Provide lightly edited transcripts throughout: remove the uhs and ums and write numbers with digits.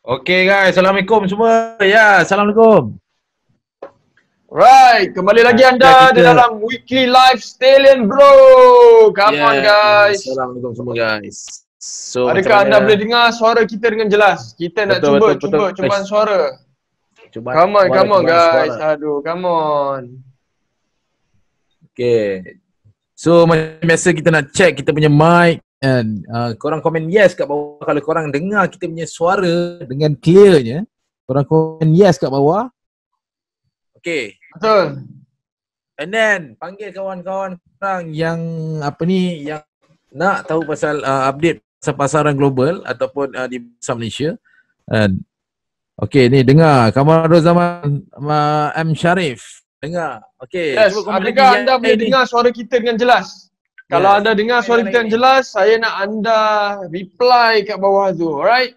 Okey guys, Assalamualaikum semua. Ya, Assalamualaikum. Right, kembali lagi anda di dalam Weekly Live Stallion bro. Come on guys. Assalamualaikum semua guys. So Adakah anda boleh dengar suara kita dengan jelas? Kita nak cuba cubaan suara. Come on guys. Suara. Aduh, come on. Okay. So macam biasa kita nak check kita punya mic and korang komen yes kat bawah kalau korang dengar kita punya suara dengan clearnya. Korang komen yes kat bawah. Okay. Betul. And then panggil kawan-kawan korang yang yang nak tahu pasal update pasal pasaran global ataupun di Bursa Malaysia. Okay, ni dengar Kamarul Zaman M. Sharif. Dengar. Okay. Yes, adakah anda boleh dengar suara kita dengan jelas? Kalau anda dengar suara kita dengan jelas, saya nak anda reply kat bawah tu, alright?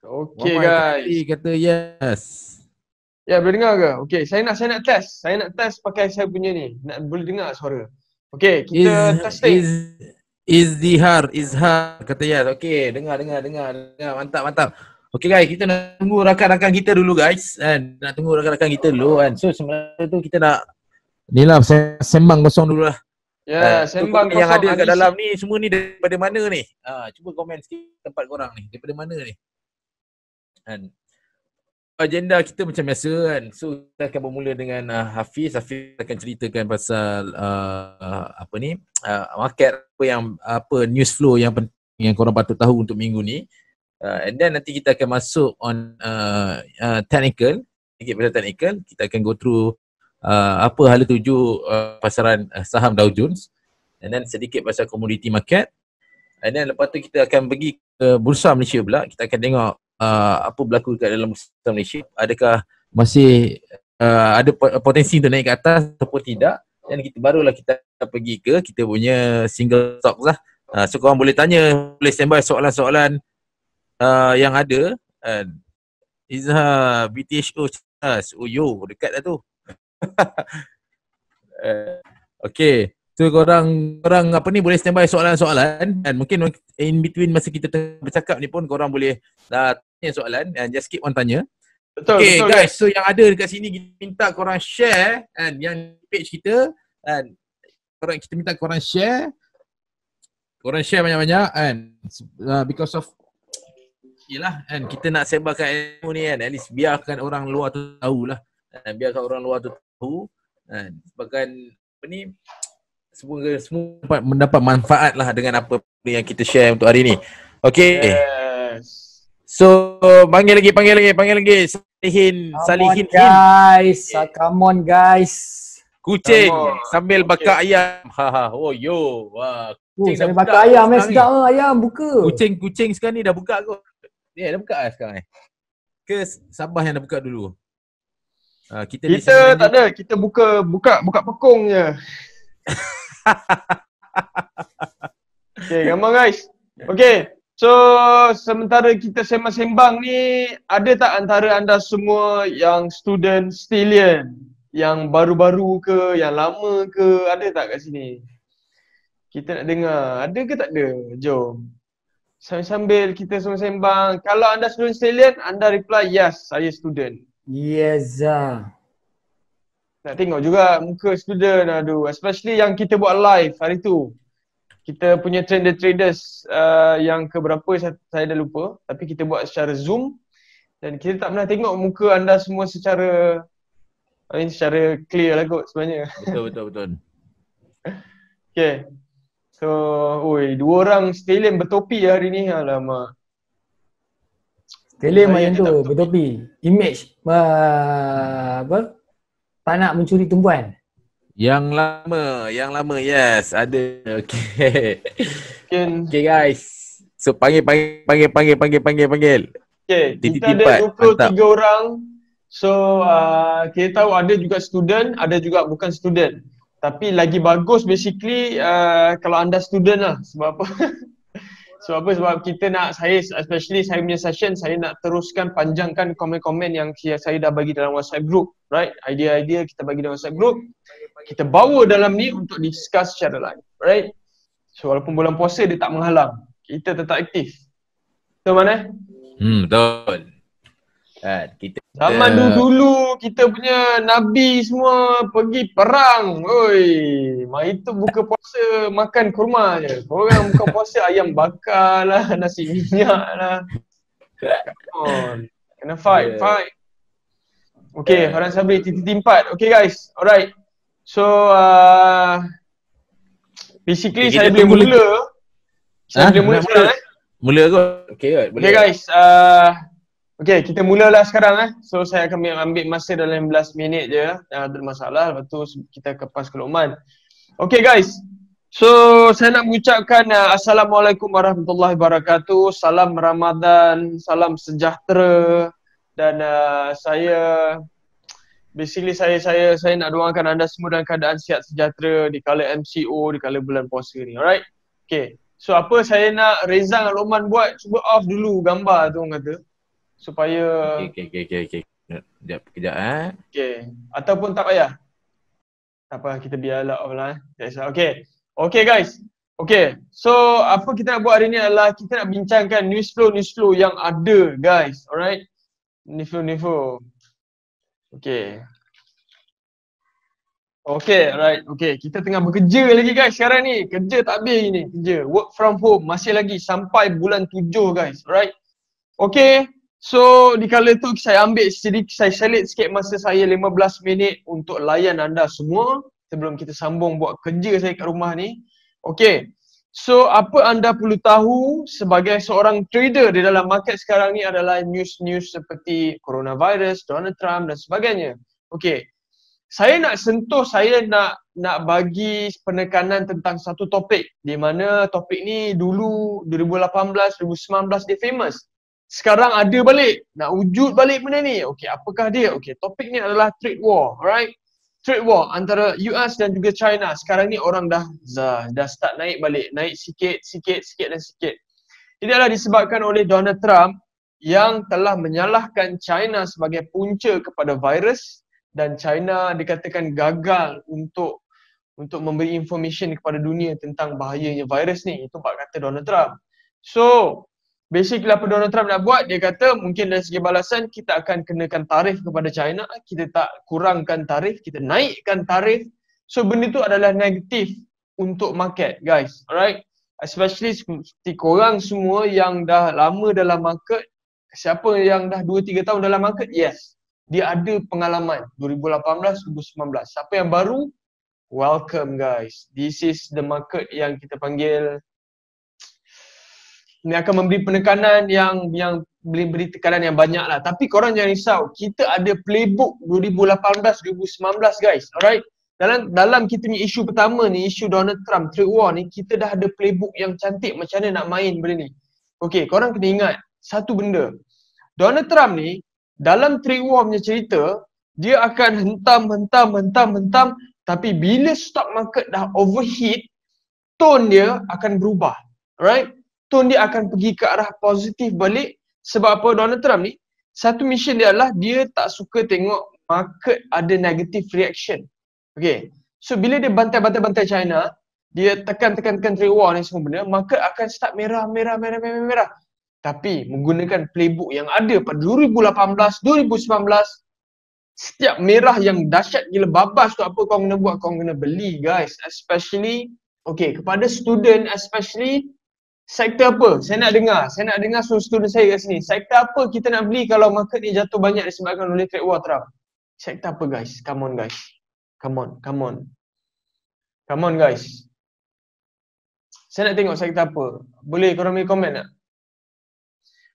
Okay guys. Kata yes. Ya, boleh dengar ke? Okey, saya nak test. Saya nak test pakai saya punya ni. Nak boleh dengar suara. Okey, kita testing. Izhar kata yes. Okey, dengar. Mantap. Okey guys, kita nak tunggu rakan-rakan kita dulu guys. Nak tunggu rakan-rakan kita dulu kan. So sebenarnya tu kita nak nilah sembang kosong dulu lah. Ya, sembang kosong. Yang ada kat dalam ni semua ni daripada mana ni? Cuba komen sikit tempat korang ni. Daripada mana ni? Agenda kita macam biasa kan. So kita akan bermula dengan Hafiz akan ceritakan pasal market news flow yang penting yang korang patut tahu untuk minggu ni. And then nanti kita akan masuk on technical, sedikit pasal technical. Kita akan go through apa hala tuju pasaran saham Dow Jones, and then sedikit pasal commodity market. And then lepas tu kita akan pergi ke Bursa Malaysia pula. Kita akan tengok apa berlaku kat dalam Bursa Malaysia. Adakah masih ada potensi untuk naik ke atas ataupun tidak. Dan barulah kita pergi ke kita punya single stocks lah. So korang boleh tanya, boleh standby soalan-soalan yang ada. Izhar BTHO dekat dah tu. Okay. So korang boleh standby soalan-soalan, dan mungkin in between masa kita bercakap ni pun korang boleh tanya soalan and just keep on tanya. Betul, okay betul, guys, so yang ada dekat sini kita minta korang share and yang page kita, and kita minta korang share banyak-banyak and because of and kita nak sebarkan ilmu ni kan, at least biarkan orang luar tu tahulah. Biarkan orang luar tu tahu sebabkan semua mendapat manfaat lah dengan apa yang kita share untuk hari ni. Okay. Yes. So panggil lagi Salihin guys. Come on guys. Kucing sambil bakar ayam. Oh yo. Wah. Kucing sambil bakar ayam sedap ayam buka. Kucing sekarang ni dah buka kot. Dah buka lah sekarang ke Sabah yang dah buka dulu? Kita tak ada, kita buka pekong je. Okay, come on guys. Okay, so sementara kita sembang-sembang ni, ada tak antara anda semua yang student Stallion? Yang baru-baru ke, yang lama ke, ada tak kat sini? Kita nak dengar, ada ke tak ada? Jom. Sambil kita semua sembang. Kalau anda student Stallion, anda reply yes, saya student. Yes. Nak tengok juga muka student, aduh. Especially yang kita buat live hari tu. Kita punya traders yang keberapa saya dah lupa. Tapi kita buat secara Zoom. Dan kita tak pernah tengok muka anda semua secara clear lah kot sebenarnya. Betul. Okay. So, dua orang Stallion bertopi hari ni. Alamak. Stallion macam tu, bertopi. Image tak nak mencuri tumpuan. Yang lama yes, ada. Okay. Okay guys. So panggil. Okay, kita ada 23 orang. So kita tahu ada juga student, ada juga bukan student. Tapi lagi bagus basically kalau anda student lah. Sebab apa? Sebab kita nak, especially saya punya session, saya nak teruskan panjangkan komen-komen yang saya dah bagi dalam WhatsApp group, right? Idea-idea kita bagi dalam WhatsApp group, kita bawa dalam ni untuk discuss secara live, right? So walaupun bulan puasa dia tak menghalang, kita tetap aktif. Betul mana? Betul. Kita Zaman dulu kita punya nabi semua pergi perang. Oi, itu buka puasa makan kurma je. Korang buka puasa ayam bakar lah, nasi minyak lah. Come on. Kena fight. Okay, Farhan Sabri, TTT4. Okay guys, alright. So, basically saya boleh mula. Saya boleh mula sekarang Mula kot? Okay boleh. Okay guys, okay, kita mulalah sekarang So saya akan ambil masa dalam 15 minit je. Tak ada masalah. Lepas tu kita kepas ke Luqman. Okay guys. So saya nak mengucapkan Assalamualaikum warahmatullahi wabarakatuh. Salam Ramadan, salam sejahtera. Dan saya nak doakan anda semua dalam keadaan sihat sejahtera di kala MCO, di kala bulan puasa ni. Alright? Okay. So apa saya nak Reza dan Luqman buat, cuba off dulu gambar tu orang kata. Supaya Okay. Sekejap Okay. Ataupun tak payah. Tak apa, kita biarlah off lah. Okay guys. Okay. So apa kita nak buat hari ni adalah kita nak bincangkan news flow yang ada guys. Alright. News flow. Okay, alright. Okay, kita tengah bekerja lagi guys sekarang ni. Kerja tak habis ni. Kerja. Work from home. Masih lagi sampai bulan 7 guys. Alright. Okay. So, di kala tu saya ambil sedikit, saya selit sikit masa saya 15 minit untuk layan anda semua sebelum kita sambung buat kerja saya kat rumah ni. Okay. So, apa anda perlu tahu sebagai seorang trader di dalam market sekarang ni adalah news-news seperti coronavirus, Donald Trump dan sebagainya. Okay. Saya nak bagi penekanan tentang satu topik di mana topik ni dulu 2018, 2019 dia famous. Sekarang ada balik, nak wujud balik benda ni. Okey, apakah dia? Okey, topik ni adalah trade war, alright? Trade war antara US dan juga China. Sekarang ni orang dah start naik balik, naik sikit. Ini adalah disebabkan oleh Donald Trump yang telah menyalahkan China sebagai punca kepada virus dan China dikatakan gagal untuk memberi information kepada dunia tentang bahayanya virus ni. Itu kata Donald Trump. So, basically apa Donald Trump nak buat, dia kata mungkin dari segi balasan kita akan kenakan tarif kepada China, kita tak kurangkan tarif, kita naikkan tarif. So benda tu adalah negatif untuk market guys, alright? Especially seperti korang semua yang dah lama dalam market, siapa yang dah 2-3 tahun dalam market, yes, dia ada pengalaman 2018, 2019. Siapa yang baru, welcome guys. This is the market yang kita panggil ni akan memberi penekanan yang beri tekanan yang banyak lah. Tapi korang jangan risau, kita ada playbook 2018, 2019 guys, alright? Dalam kita ni isu pertama ni, isu Donald Trump, trade war ni, kita dah ada playbook yang cantik macam mana nak main benda ni. Okay, korang kena ingat satu benda. Donald Trump ni, dalam trade war punya cerita, dia akan hentam, tapi bila stock market dah overheat, tone dia akan berubah, alright? Tone dia akan pergi ke arah positif balik. Sebab apa Donald Trump ni, satu mission dia adalah dia tak suka tengok market ada negative reaction. Okay. So bila dia bantai China, dia tekan trade war ni semua benda, market akan start merah. Tapi menggunakan playbook yang ada pada 2018, 2019, setiap merah yang dahsyat gila babas tu apa kau kena buat? Kau kena beli guys. Especially, okay, kepada student especially, sektor apa? Saya nak dengar student saya kat sini. Sektor apa kita nak beli kalau market ni jatuh banyak disebabkan oleh trade war Trump? Sektor apa guys? Come on guys. Come on guys. Saya nak tengok sektor apa. Boleh korang bagi komen tak?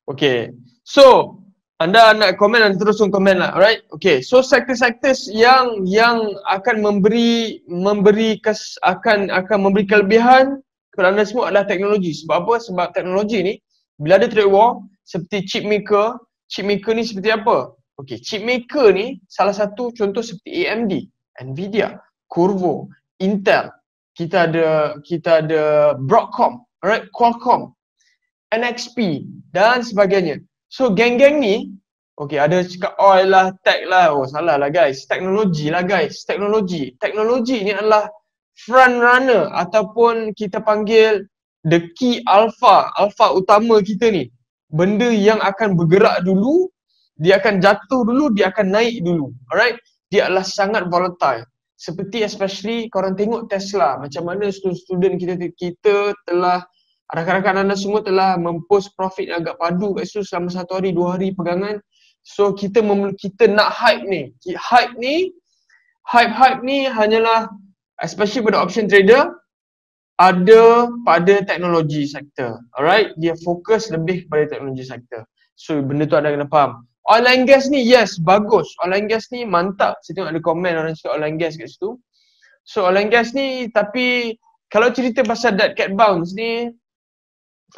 Okay. So, anda nak komen dan terus komen lah. Alright? Okay. So, sektor-sektor yang akan memberi kelebihan kepada anda semua adalah teknologi. Sebab apa? Sebab teknologi ni, bila ada trade war, seperti chip maker ni seperti apa? Okay, chip maker ni salah satu contoh seperti AMD, Nvidia, Qorvo, Intel, kita ada Broadcom, alright, Qualcomm, NXP dan sebagainya. So geng-geng ni, okay, ada cakap oil lah, tech lah, oh salah lah guys, teknologi lah guys, teknologi ni adalah front runner ataupun kita panggil the key alpha utama kita ni. benda yang akan bergerak dulu, dia akan jatuh dulu, dia akan naik dulu. Alright? Dia adalah sangat volatile. Seperti especially korang tengok Tesla, macam mana student kita telah, rakan-rakan anda semua telah mempost profit yang agak padu kat situ selama 1 hari, 2 hari pegangan. So kita nak hype ni. Hype ni hanyalah especially pada option trader ada pada teknologi sektor. Alright, dia fokus lebih pada teknologi sektor. So benda tu anda kena faham. Oil and gas ni yes, bagus. Oil and gas ni mantap. Saya tengok ada komen orang cakap oil and gas kat situ. So oil and gas ni, tapi kalau cerita pasal dead cat bounce ni,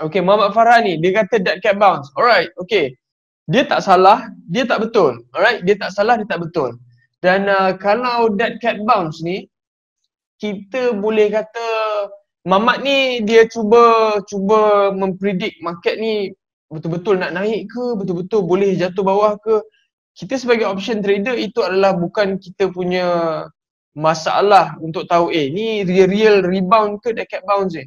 okay, Muhammad Farah ni dia kata dead cat bounce. Alright, okay. Dia tak salah, dia tak betul. Alright, dia tak salah, dia tak betul. Dan kalau dead cat bounce ni, kita boleh kata Mamat ni dia cuba mempredict market ni betul-betul nak naik ke, betul-betul boleh jatuh bawah ke. Kita sebagai option trader itu adalah bukan kita punya masalah untuk tahu ni real rebound ke dead cat bounce ni.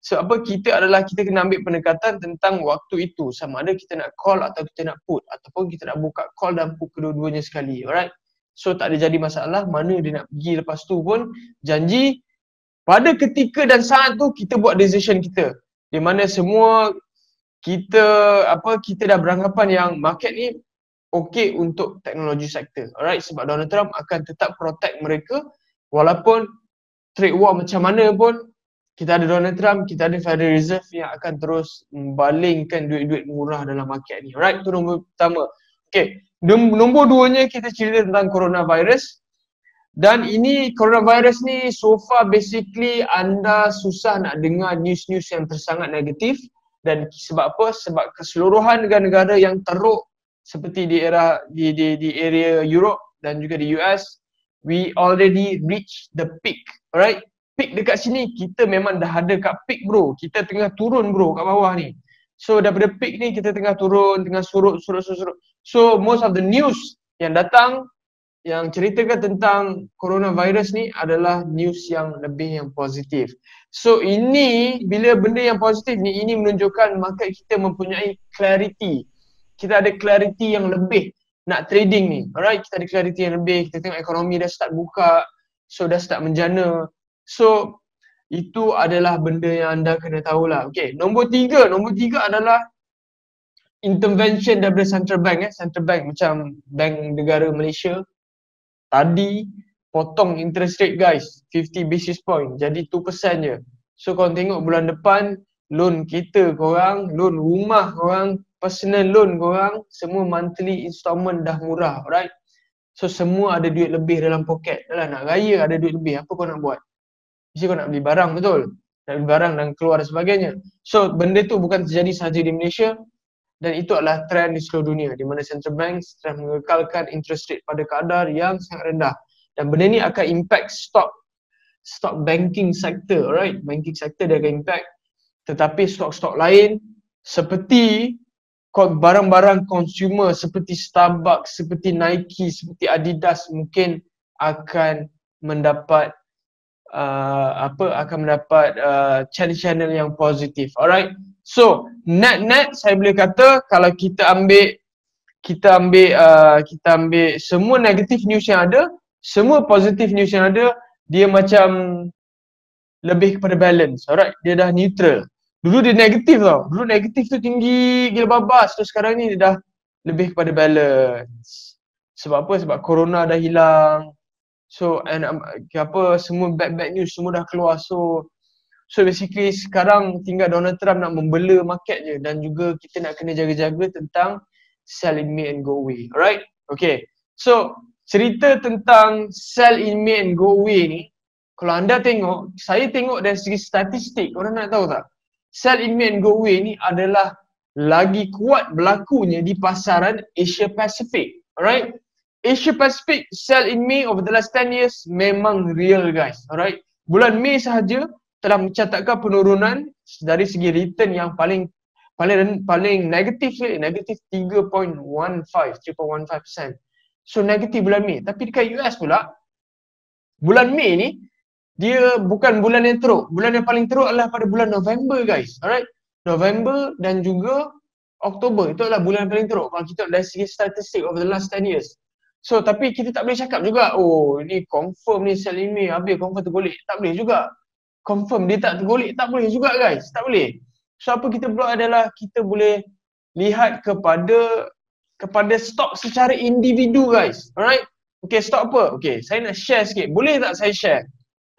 Sebab apa, kita kena ambil pendekatan tentang waktu itu, sama ada kita nak call atau kita nak put, ataupun kita nak buka call dan put kedua-duanya sekali. Alright, so tak ada jadi masalah mana dia nak pergi. Lepas tu pun janji pada ketika dan saat tu kita buat decision kita, di mana semua kita dah beranggapan yang market ni okey untuk teknologi sektor. Alright, sebab Donald Trump akan tetap protect mereka walaupun trade war macam mana pun. Kita ada Donald Trump, kita ada Federal Reserve yang akan terus membalingkan duit-duit murah dalam market ni. Alright, itu nombor pertama. Okay, nombor 2-nya kita cerita tentang coronavirus. Dan ini coronavirus ni so far basically anda susah nak dengar news-news yang tersangat negatif. Dan sebab apa? Sebab keseluruhan negara-negara yang teruk seperti di area Europe dan juga di US, we already reach the peak. Alright? Peak dekat sini, kita memang dah ada kat peak bro. Kita tengah turun bro kat bawah ni. So daripada peak ni kita tengah turun, tengah surut. So most of the news yang datang, yang ceritakan tentang coronavirus ni adalah news yang positif. So ini, bila benda yang positif ni, ini menunjukkan market kita mempunyai clarity. Kita ada clarity yang lebih nak trading ni. Alright, kita ada clarity yang lebih. Kita tengok ekonomi dah start buka. So dah start menjana. So itu adalah benda yang anda kena tahulah. Okay, nombor tiga adalah intervention daripada central bank. Central bank macam Bank Negara Malaysia tadi potong interest rate guys, 50 basis point, jadi 2% je. So korang tengok bulan depan loan kita korang, loan rumah korang, personal loan korang, semua monthly installment dah murah. Alright, so semua ada duit lebih dalam poket. Dah lah, nak raya ada duit lebih, apa kau nak buat? Mesti kau nak beli barang, betul? Nak beli barang dan keluar dan sebagainya. So benda tu bukan terjadi sahaja di Malaysia, dan itu adalah trend di seluruh dunia, di mana central bank telah mengekalkan interest rate pada kadar yang sangat rendah. Dan benda ni akan impact stock banking sector, alright? Banking sector dia akan impact. Tetapi stok-stok lain seperti barang-barang consumer seperti Starbucks, seperti Nike, seperti Adidas mungkin akan mendapat channel-channel yang positif. Alright. So, net saya boleh kata kalau kita ambil semua negatif news yang ada, semua positif news yang ada, dia macam lebih kepada balance. Alright, dia dah neutral. Dulu dia negatif tau. Dulu negatif tu tinggi gila babas. Terus sekarang ni dia dah lebih kepada balance. Sebab apa? Sebab corona dah hilang. So semua bad news semua dah keluar. So basically sekarang tinggal Donald Trump nak membela market je, dan juga kita nak kena jaga-jaga tentang sell in May and go away. Alright? Okay. So cerita tentang sell in May and go away ni, kalau anda tengok, saya tengok dari segi statistik, korang nak tahu tak? Sell in May and go away ni adalah lagi kuat berlakunya di pasaran Asia Pacific. Alright? Asia Pacific sell in May over the last 10 years memang real guys. Alright? Bulan Mei sahaja telah mencatatkan penurunan dari segi return yang paling negatif sekali, negatif 3.15%. So negatif bulan Mei. Tapi dekat US pula, bulan Mei ni dia bukan bulan yang teruk. Bulan yang paling teruk adalah pada bulan November guys. Alright? November dan juga Oktober itu adalah bulan paling teruk kalau kita dari segi statistik over the last 10 years. So tapi kita tak boleh cakap juga, oh ni confirm ni sel ini habis confirm tergolek. Tak boleh juga. Confirm dia tak tergolek, tak boleh juga guys. Tak boleh. So apa kita buat adalah kita boleh lihat kepada stok secara individu guys. Alright? Okay, stok apa? Okay, saya nak share sikit. Boleh tak saya share?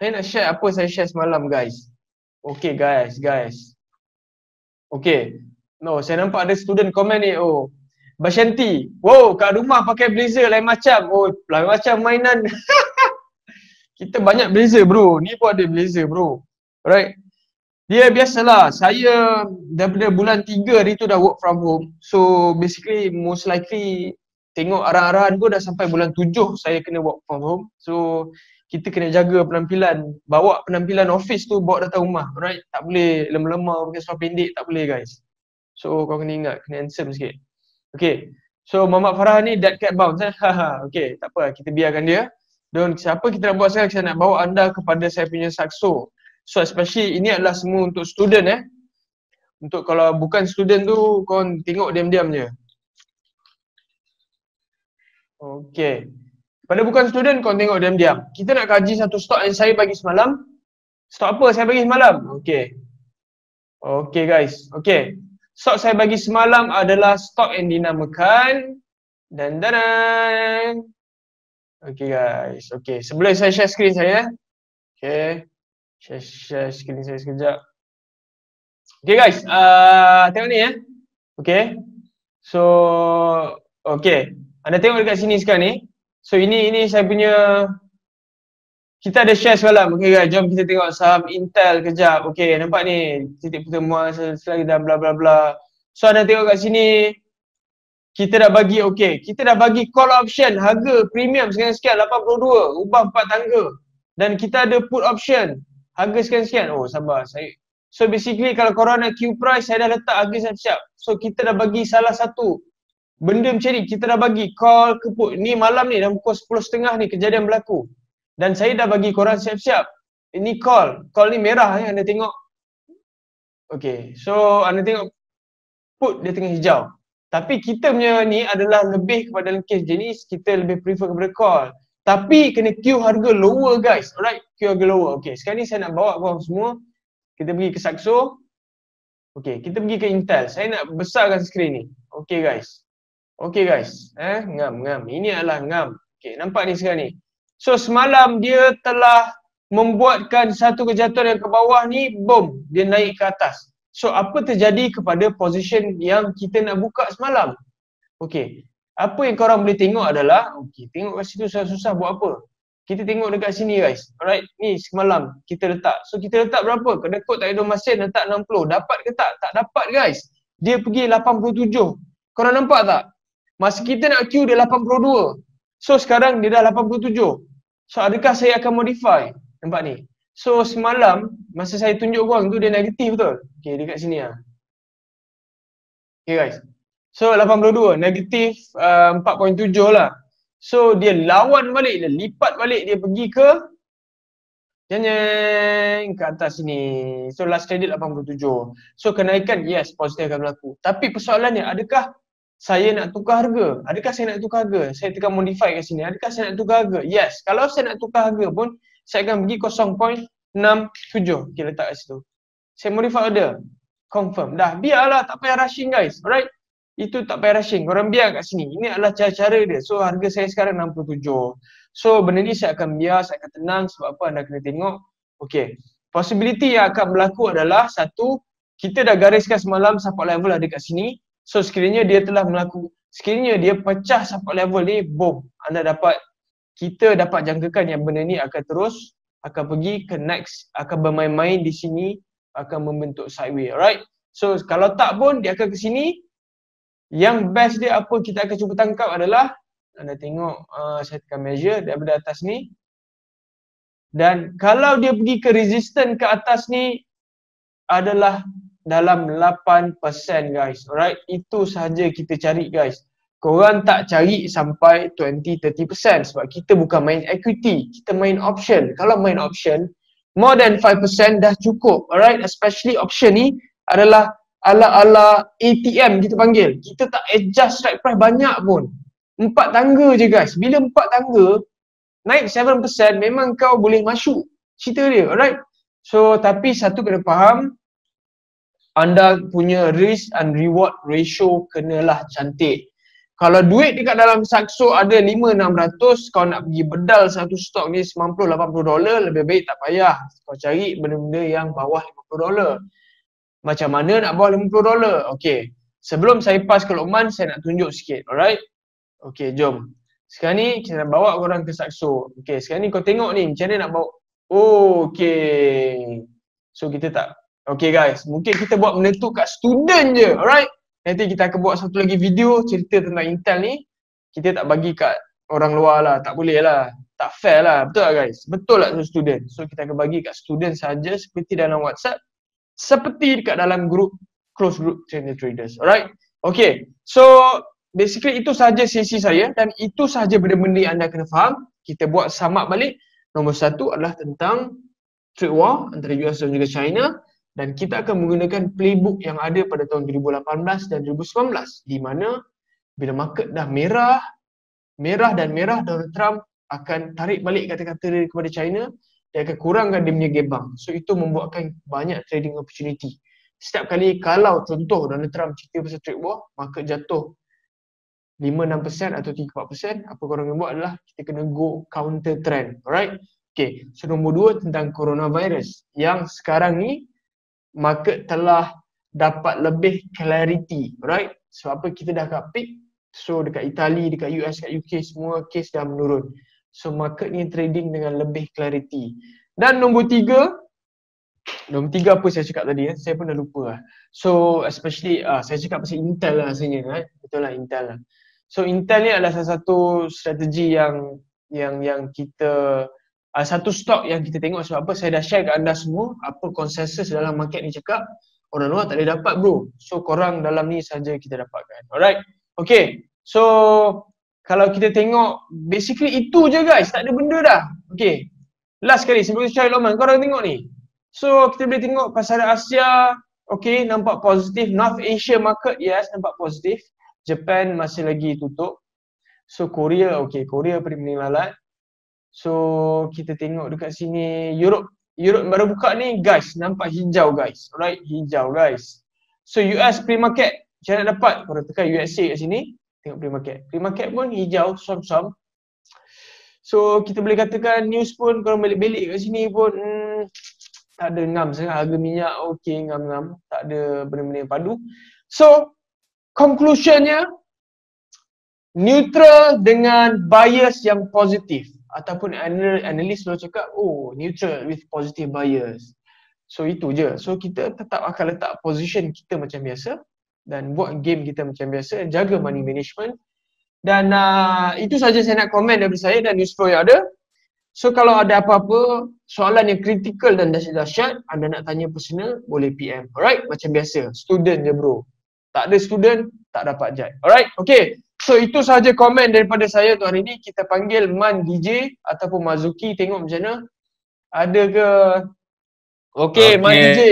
Saya nak share apa saya share semalam guys. Okay guys. Okay. No, saya nampak ada student komen ni. Oh, Bashanti. Wow, kat rumah pakai blazer lain macam. Oh, lain macam mainan. Kita banyak blazer bro. Ni pun ada blazer bro. Alright. Dia biasalah. Saya daripada bulan 3 hari tu dah work from home. So basically most likely tengok arahan-arahan pun dah sampai bulan 7 saya kena work from home. So kita kena jaga penampilan. Bawa penampilan office tu bawa datang rumah. Alright. Tak boleh lemah-lemah pakai seluar pendek. Tak boleh guys. So kau kena ingat, kena handsome sikit. Okay. So Muhammad Farah ni dead cat bounce okay, tak apa, kita biarkan dia. Dan siapa kita nak buat sekarang, saya nak bawa anda kepada saya punya sakso. So especially ini adalah semua untuk student Untuk kalau bukan student tu, kau tengok diam-diam je. Okay. Pada bukan student, kau tengok diam-diam. Kita nak kaji satu stok yang saya bagi semalam. Stok apa saya bagi semalam? Okay. Okay guys, okay. Stok saya bagi semalam adalah stok yang dinamakan Okay guys, okay. Sebelum saya share screen saya, okay. Share screen saya sekejap. Okay guys, tengok ni okay. So, okay. Anda tengok dekat sini sekarang ni. So ini saya punya, kita ada share semalam. Okay guys, jom kita tengok saham Intel kejap. Okay, nampak ni titik pertemuan selagi dan bla bla bla. So anda tengok kat sini, kita dah bagi, okay, kita dah bagi call option harga premium sekian-sekian 82, ubah 4 tangga. Dan kita ada put option harga sekian-sekian. Oh sabar, so basically kalau korang nak Q price, saya dah letak harga siap-siap. So kita dah bagi salah satu benda macam ni, kita dah bagi call ke put. Ni malam ni dalam pukul 10.30 ni kejadian berlaku. Dan saya dah bagi korang siap-siap. Ini call ni merah anda tengok. Okay, so anda tengok put dia tengah hijau. Tapi kita punya ni adalah lebih kepada case jenis, kita lebih prefer kepada call. Tapi kena Q harga lower guys. Alright, Q harga lower. Okay, sekarang ni saya nak bawa korang semua. Kita pergi ke Saxo. Okay, kita pergi ke Intel. Saya nak besarkan skrin ni. Okay guys. Okay guys. Ngam. Ini adalah ngam. Okay, nampak ni sekarang ni. So semalam dia telah membuatkan satu kejatuhan yang ke bawah ni, boom, dia naik ke atas. So apa terjadi kepada position yang kita nak buka semalam? Okay, apa yang korang boleh tengok adalah, okay, tengok kat situ susah-susah buat apa? Kita tengok dekat sini guys. Alright, ni semalam kita letak. So kita letak berapa? Kena kod tak ada mesin, letak 60. Dapat ke tak? Tak dapat guys. Dia pergi 87. Korang nampak tak? Masa kita nak Q dia 82. So sekarang dia dah 87. So adakah saya akan modify? Nampak ni. So semalam masa saya tunjuk korang tu dia negatif betul. Okay, dekat sini Okay guys. So 82 negatif 4.7 lah. So dia lawan balik, dia lipat balik, dia pergi ke ke atas sini. So last credit 87. So kenaikan yes, positif akan berlaku. Tapi persoalannya, adakah saya nak tukar harga? Adakah saya nak tukar harga? Saya tekan modify kat sini. Adakah saya nak tukar harga? Yes. Kalau saya nak tukar harga pun, saya akan pergi 0.67. Okay, letak kat situ. Saya modify order. Confirm. Dah, biarlah. Tak payah rushing guys. Alright? Itu tak payah rushing. Korang biar kat sini. Ini adalah cara-cara dia. So, harga saya sekarang 67. So, benda ni saya akan biar, saya akan tenang. Sebab apa? Anda kena tengok. Okay. Possibility yang akan berlaku adalah, satu, kita dah gariskan semalam support level ada kat sini. So sekiranya dia telah sekiranya dia pecah support level ni, boom, kita dapat jangkakan yang benda ni akan terus pergi ke next, akan bermain-main di sini, akan membentuk sideways, alright? So kalau tak pun dia akan ke sini. Yang best dia apa kita akan cuba tangkap adalah, anda tengok saya tekan measure daripada atas ni. Dan kalau dia pergi ke resistance ke atas ni adalah dalam 8% guys. Alright, itu sahaja kita cari guys. Korang tak cari sampai 20-30% sebab kita bukan main equity, kita main option. Kalau main option, more than 5% dah cukup. Alright, especially option ni adalah ala-ala ATM kita panggil. Kita tak adjust strike price banyak pun. 4 tangga je guys. Bila 4 tangga naik 7% memang kau boleh masuk. Cerita dia, alright? So tapi satu kena faham, anda punya risk and reward ratio kenalah cantik. Kalau duit dekat dalam Saxo ada 5-600, kau nak pergi bedal satu stok ni $90-80, lebih baik tak payah. Kau cari benda-benda yang bawah $50. Macam mana nak bawah $50? Okay. Sebelum saya pass ke Lokman, saya nak tunjuk sikit. Alright? Okay, jom. Sekarang ni kita nak bawa korang ke Saxo. Okay, sekarang ni kau tengok ni macam mana nak bawa. Oh, okay. So kita tak. Okay guys, mungkin kita buat benda tu kat student je. Alright? Nanti kita akan buat satu lagi video cerita tentang Intel ni. Kita tak bagi kat orang luar lah. Tak boleh lah. Tak fair lah. Betul tak guys? Betul tak tu student? So kita akan bagi kat student saja seperti dalam WhatsApp. Seperti dekat dalam group, close group trainer traders. Alright? Okay. So basically itu sahaja sesi saya dan itu sahaja benda-benda yang anda kena faham. Kita buat sum up balik. Nombor satu adalah tentang trade war antara US dan juga China. Dan kita akan menggunakan playbook yang ada pada tahun 2018 dan 2019 di mana bila market dah merah, Donald Trump akan tarik balik kata-kata dia kepada China, dia akan kurangkan dia punya gebang. So itu membuatkan banyak trading opportunity. Setiap kali kalau contoh Donald Trump cerita pasal trade war, market jatuh 5-6% atau 3-4%, apa korang kena buat adalah kita kena go counter trend. Alright? Okay, so nombor 2 tentang coronavirus yang sekarang ni market telah dapat lebih clarity, right? Sebab apa, kita dah kat peak. So dekat Itali, dekat US, dekat UK semua case dah menurun. So market ni trading dengan lebih clarity. Dan nombor 3 apa saya cakap tadi, saya pun dah lupa lah. So especially saya cakap pasal Intel lah rasanya, right? Betul lah Intel lah. So Intel ni adalah salah satu strategi yang kita satu stok yang kita tengok. Sebab apa, saya dah share kat anda semua apa konsensus dalam market ni cakap. Orang luar tak boleh dapat bro. So korang dalam ni saja kita dapatkan. Alright. Okay. So kalau kita tengok basically itu je guys. Tak ada benda dah. Okay. Last sekali sebelum saya cari Lokman, korang tengok ni. So kita boleh tengok pasaran Asia. Okay, nampak positif. North Asia market, yes, nampak positif. Japan masih lagi tutup. So Korea, okay, Korea paling lalat. So kita tengok dekat sini Europe baru buka ni guys, nampak hijau guys. Alright, hijau guys. So US pre-market, macam nak dapat? Korang tekan USA kat sini, tengok pre-market. Pre-market pun hijau, som-som. So kita boleh katakan news pun korang belik-belik kat sini pun tak ada ngam sangat. Harga minyak okey, ngam-ngam. Tak ada benda-benda yang padu. So conclusionnya neutral dengan bias yang positif. Ataupun analis selalu cakap, oh neutral with positive bias. So itu je. So kita tetap akan letak position kita macam biasa dan buat game kita macam biasa, jaga money management. Dan itu saja saya nak komen daripada saya dan news flow yang ada. So kalau ada apa-apa soalan yang kritikal dan dahsyat, anda nak tanya personal, boleh PM. Alright, macam biasa. Student je bro. Tak ada student, tak dapat judge. Alright, okay. So itu sahaja komen daripada saya untuk hari ini. Kita panggil Man DJ ataupun Mazuki, tengok macam mana. Ada ke? Okay, Man DJ.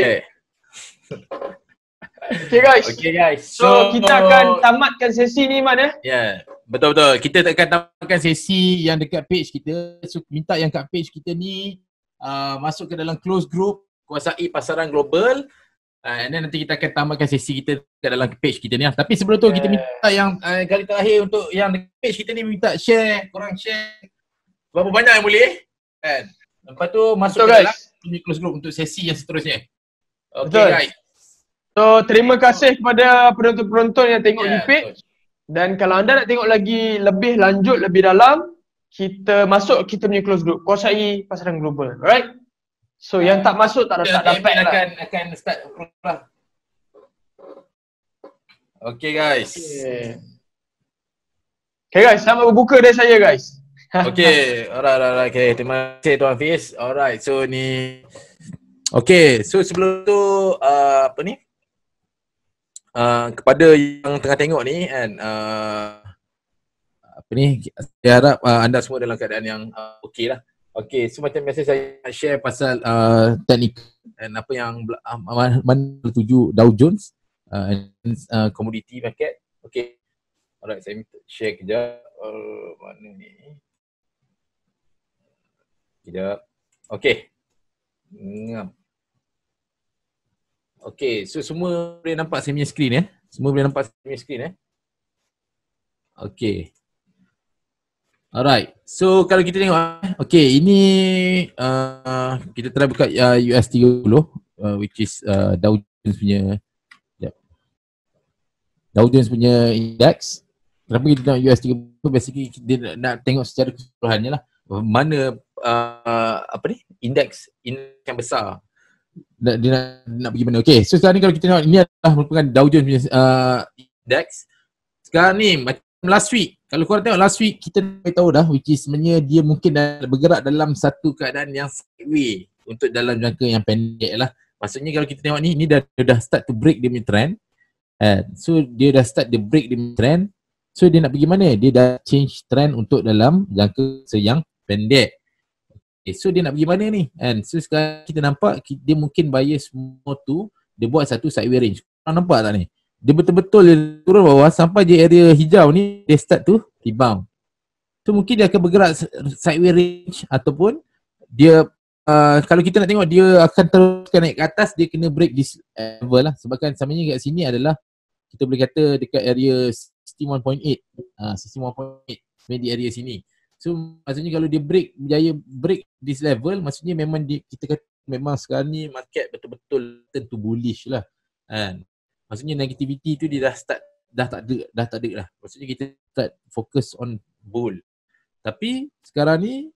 Okay guys. So kita akan tamatkan sesi ni Man eh. Ya, betul-betul. Kita akan tamatkan sesi yang dekat page kita. So minta yang kat page kita ni masuk ke dalam close group kuasai pasaran global. And then nanti kita akan tamatkan sesi kita kat dalam page kita ni lah. Tapi sebelum tu kita minta yang kali terakhir untuk yang page kita ni minta share, korang share berapa banyak yang boleh kan. Lepas tu masuk ke dalam close group untuk sesi yang seterusnya. Okay guys. So terima kasih kepada penonton-penonton yang tengok di page. Dan kalau anda nak tengok lagi lebih lanjut, lebih dalam, kita masuk kita punya close group kuasai pasaran global. Alright? So yang tak masuk tak dapat lah. Akan start lah. Okay guys. Okay guys, selamat berbuka dari saya guys. Okay, alright. Okay, terima kasih Tuan Fiz. Alright, so ni. Okay, so sebelum tu apa ni? Kepada yang tengah tengok ni kan, apa ni? Saya harap anda semua dalam keadaan yang okey lah. Okay, so macam biasa saya share pasal teknik dan apa yang mana tuju Dow Jones. commodity market. Okay. Alright, saya minta share kejap. Mana ni? Kejap. Okay. Ngam. Okay, so semua boleh nampak saya punya screen ya? Semua boleh nampak saya punya screen Okay. Alright, so kalau kita tengok, okay, ini kita try buka US30 which is Dow Jones punya Dow Jones punya index. Kenapa kita tengok US30? Basically dia nak tengok secara keseluruhannya lah mana indeks yang besar. Dia nak pergi mana. Okay, so sekarang ni kalau kita tengok, ini adalah merupakan Dow Jones punya index. Sekarang ni macam last week, kalau korang tengok last week, kita tahu dah which is sebenarnya dia mungkin dah bergerak dalam satu keadaan yang sideways untuk dalam jangka yang pendek lah. Maksudnya kalau kita tengok ni dah start to break dia punya trend. So dia dah start the break dia punya trend. So dia nak pergi mana? Dia dah change trend untuk dalam jangka yang pendek. Okay, so dia nak pergi mana ni? So sekarang kita nampak dia mungkin bias semua tu, dia buat satu sideways range. Korang nampak tak ni? Dia betul-betul dia turun bawah sampai je area hijau ni, dia start to rebound. So mungkin dia akan bergerak sideways range ataupun dia kalau kita nak tengok dia akan teruskan naik ke atas, dia kena break this level lah. Sebabkan samanya kat sini adalah kita boleh kata dekat area 61.8. 61.8 di area sini. So maksudnya kalau dia berjaya break this level, maksudnya memang kita kata memang sekarang ni market betul-betul tentu bullish lah. Maksudnya negativity tu dia dah tak ada lah. Maksudnya kita start focus on bull. Tapi sekarang ni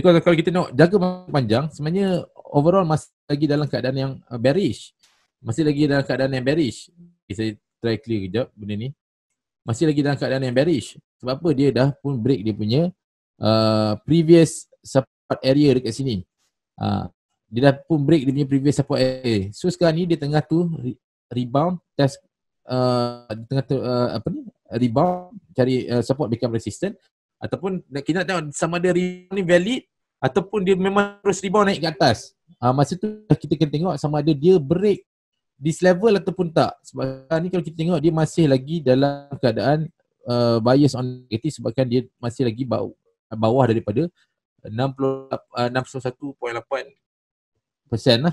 kalau kita nak jaga panjang, sebenarnya overall masih lagi dalam keadaan yang bearish. Masih lagi dalam keadaan yang bearish. Okay, saya try clear kejap benda ni. Masih lagi dalam keadaan yang bearish. Sebab apa? Dia dah pun break dia punya previous support area dekat sini. Dia dah pun break dia punya previous support area. So sekarang ni dia tengah tu rebound, test rebound, cari support become resistant, ataupun kita nak tengok sama ada rebound ni valid ataupun dia memang terus rebound naik ke atas. Masa tu kita kena tengok sama ada dia break this level ataupun tak. Sebab ni kalau kita tengok dia masih lagi dalam keadaan bias on negative sebabkan dia masih lagi bawah daripada 61.8% lah.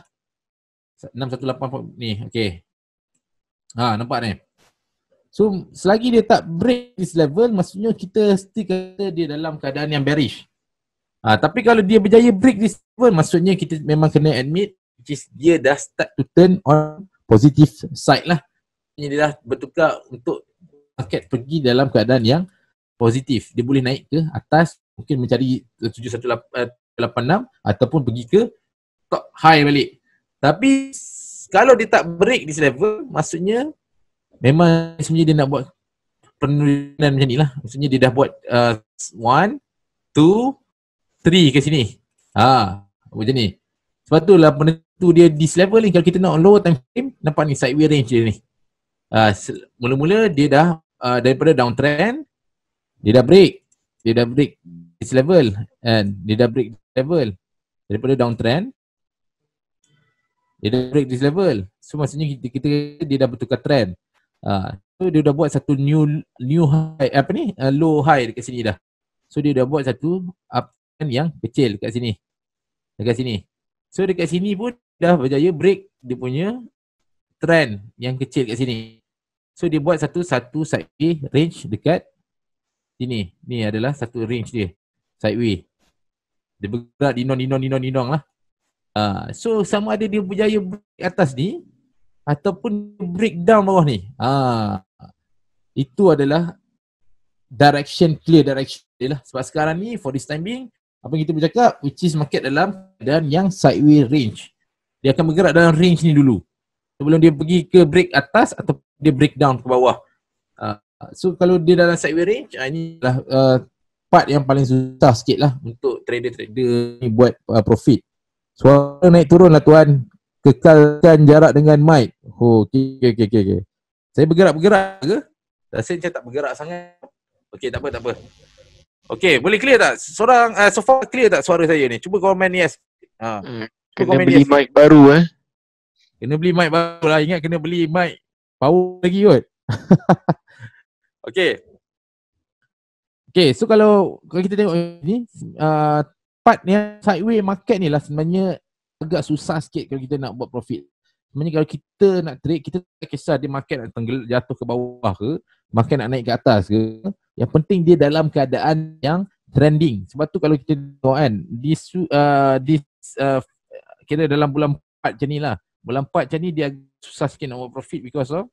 618 ni, okey. Nampak ni. So selagi dia tak break this level, maksudnya kita still kata dia dalam keadaan yang bearish. Tapi kalau dia berjaya break this level, maksudnya kita memang kena admit which is dia dah start to turn on positive side lah. Dia dah bertukar untuk market pergi dalam keadaan yang positif. Dia boleh naik ke atas, mungkin mencari 7186 ataupun pergi ke top high balik. Tapi kalau dia tak break this level, maksudnya memang sebenarnya dia nak buat penurunan macam ni lah. Maksudnya dia dah buat 1, 2, 3 ke sini. Macam ni. Sebab tu lah penentu dia this level ni. Kalau kita nak lower time frame, nampak ni sideways range dia ni. Mula-mula dia dah daripada downtrend, dia dah break this level, and dia dah break this level daripada downtrend, dia dah break this level. So maksudnya kita dia dah bertukar trend. So dia dah buat satu new high, low high dekat sini dah. So dia dah buat satu uptrend yang kecil dekat sini. So dekat sini pun dah berjaya break dia punya trend yang kecil kat sini. So dia buat satu sideways range dekat sini. Ni adalah satu range dia. Sideways. Dia bergerak dinong lah. So sama ada dia berjaya break atas ni ataupun break down bawah ni. Itu adalah clear direction dia lah. Sebab sekarang ni for this time being, apa yang kita bercakap, which is market dalam keadaan yang sideways range. Dia akan bergerak dalam range ni dulu sebelum dia pergi ke break atas atau dia break down ke bawah. So kalau dia dalam sideways range, ini adalah part yang paling susah sikit lah untuk trader-trader ni buat profit. Suara naik turun lah tuan. Kekalkan jarak dengan mic. Okay. Saya bergerak ke? Rasa macam tak bergerak sangat. Okay, tak apa. Okay, boleh clear tak? So far clear tak suara saya ni? Cuba komen yes. Kena beli mic baru Kena beli mic baru lah. Ingat kena beli mic power lagi kot. Okay. Okay, so kalau kita tengok ni, part ni sideways market ni lah sebenarnya agak susah sikit kalau kita nak buat profit. Sebenarnya kalau kita nak trade, kita tak kisah dia market nak jatuh ke bawah ke, market nak naik ke atas ke. Yang penting dia dalam keadaan yang trending. Sebab tu kalau kita tengok kan, kira dalam bulan 4 macam ni lah. Bulan 4 macam ni dia susah sikit nak buat profit because of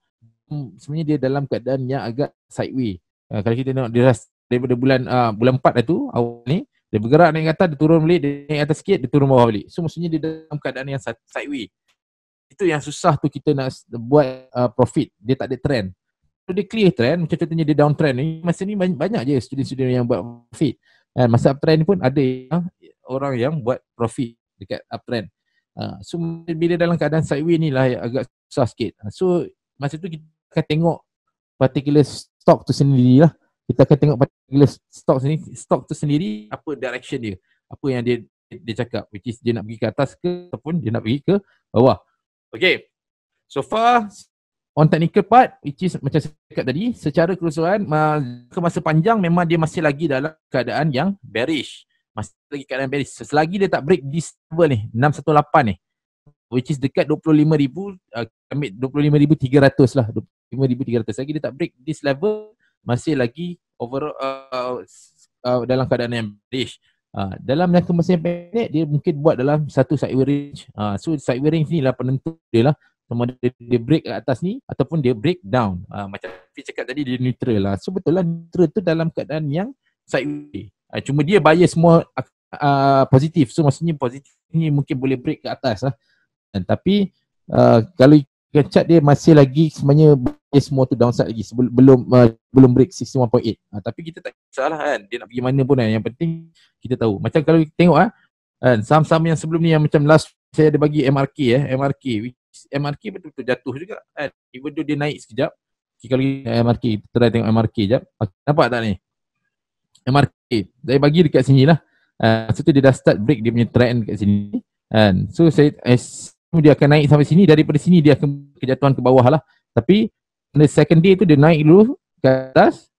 sebenarnya dia dalam keadaan yang agak sideways. Kalau kita tengok dia daripada bulan 4 tu awal ni, dia bergerak naik atas, dia turun balik, dia naik atas sikit, dia turun bawah balik. So maksudnya dia dalam keadaan yang sideways. Itu yang susah tu kita nak buat profit. Dia tak ada trend. Kalau dia clear trend, macam contohnya dia downtrend ni, masa ni banyak je student-student yang buat profit. Masa uptrend ni pun ada orang yang buat profit dekat uptrend. So bila dalam keadaan sideways ni lah agak susah sikit. So masa tu kita akan tengok particular stock tu sendiri lah. Kita akan tengok particular stock tu sendiri, apa direction dia, apa yang dia cakap, which is dia nak pergi ke atas ke ataupun dia nak pergi ke bawah. Okay, so far on technical part, which is macam saya cakap tadi, secara keseluruhan ke masa panjang memang dia masih lagi dalam keadaan yang bearish, masih lagi keadaan bearish. Selagi dia tak break this level ni 618 ni, which is dekat 25,000, ambil 25,300 lah, 25,300. Lagi dia tak break this level, masih lagi overall dalam keadaan yang bearish. Dalam jangka masa yang pendek, dia mungkin buat dalam satu sideways range. So sideways range ni lah penentu dia lah, sama dia break ke atas ni ataupun dia break down. Macam Fiz cakap tadi, dia neutral lah. So betul lah, neutral tu dalam keadaan yang sideways. Cuma dia bias semua positif. So maksudnya positif ni mungkin boleh break ke atas lah. Tapi kalau chart dia masih lagi sebenarnya bias semua tu downside lagi, belum break 61.8. Tapi kita tak kisahlah kan, dia nak pergi mana pun kan. Yang penting kita tahu. Macam kalau kita tengok kan, saham-saham yang sebelum ni yang macam last saya ada bagi MRK betul-betul jatuh juga kan. Even though dia naik sekejap. Kalau MRK, kita try tengok MRK sekejap. Nampak tak ni? MRK, saya bagi dekat sini lah. Masa tu dia dah start break dia punya trend kat sini kan. So dia akan naik sampai sini, daripada sini dia akan kejatuhan ke bawah lah. Tapi the second day tu dia naik dulu ke atas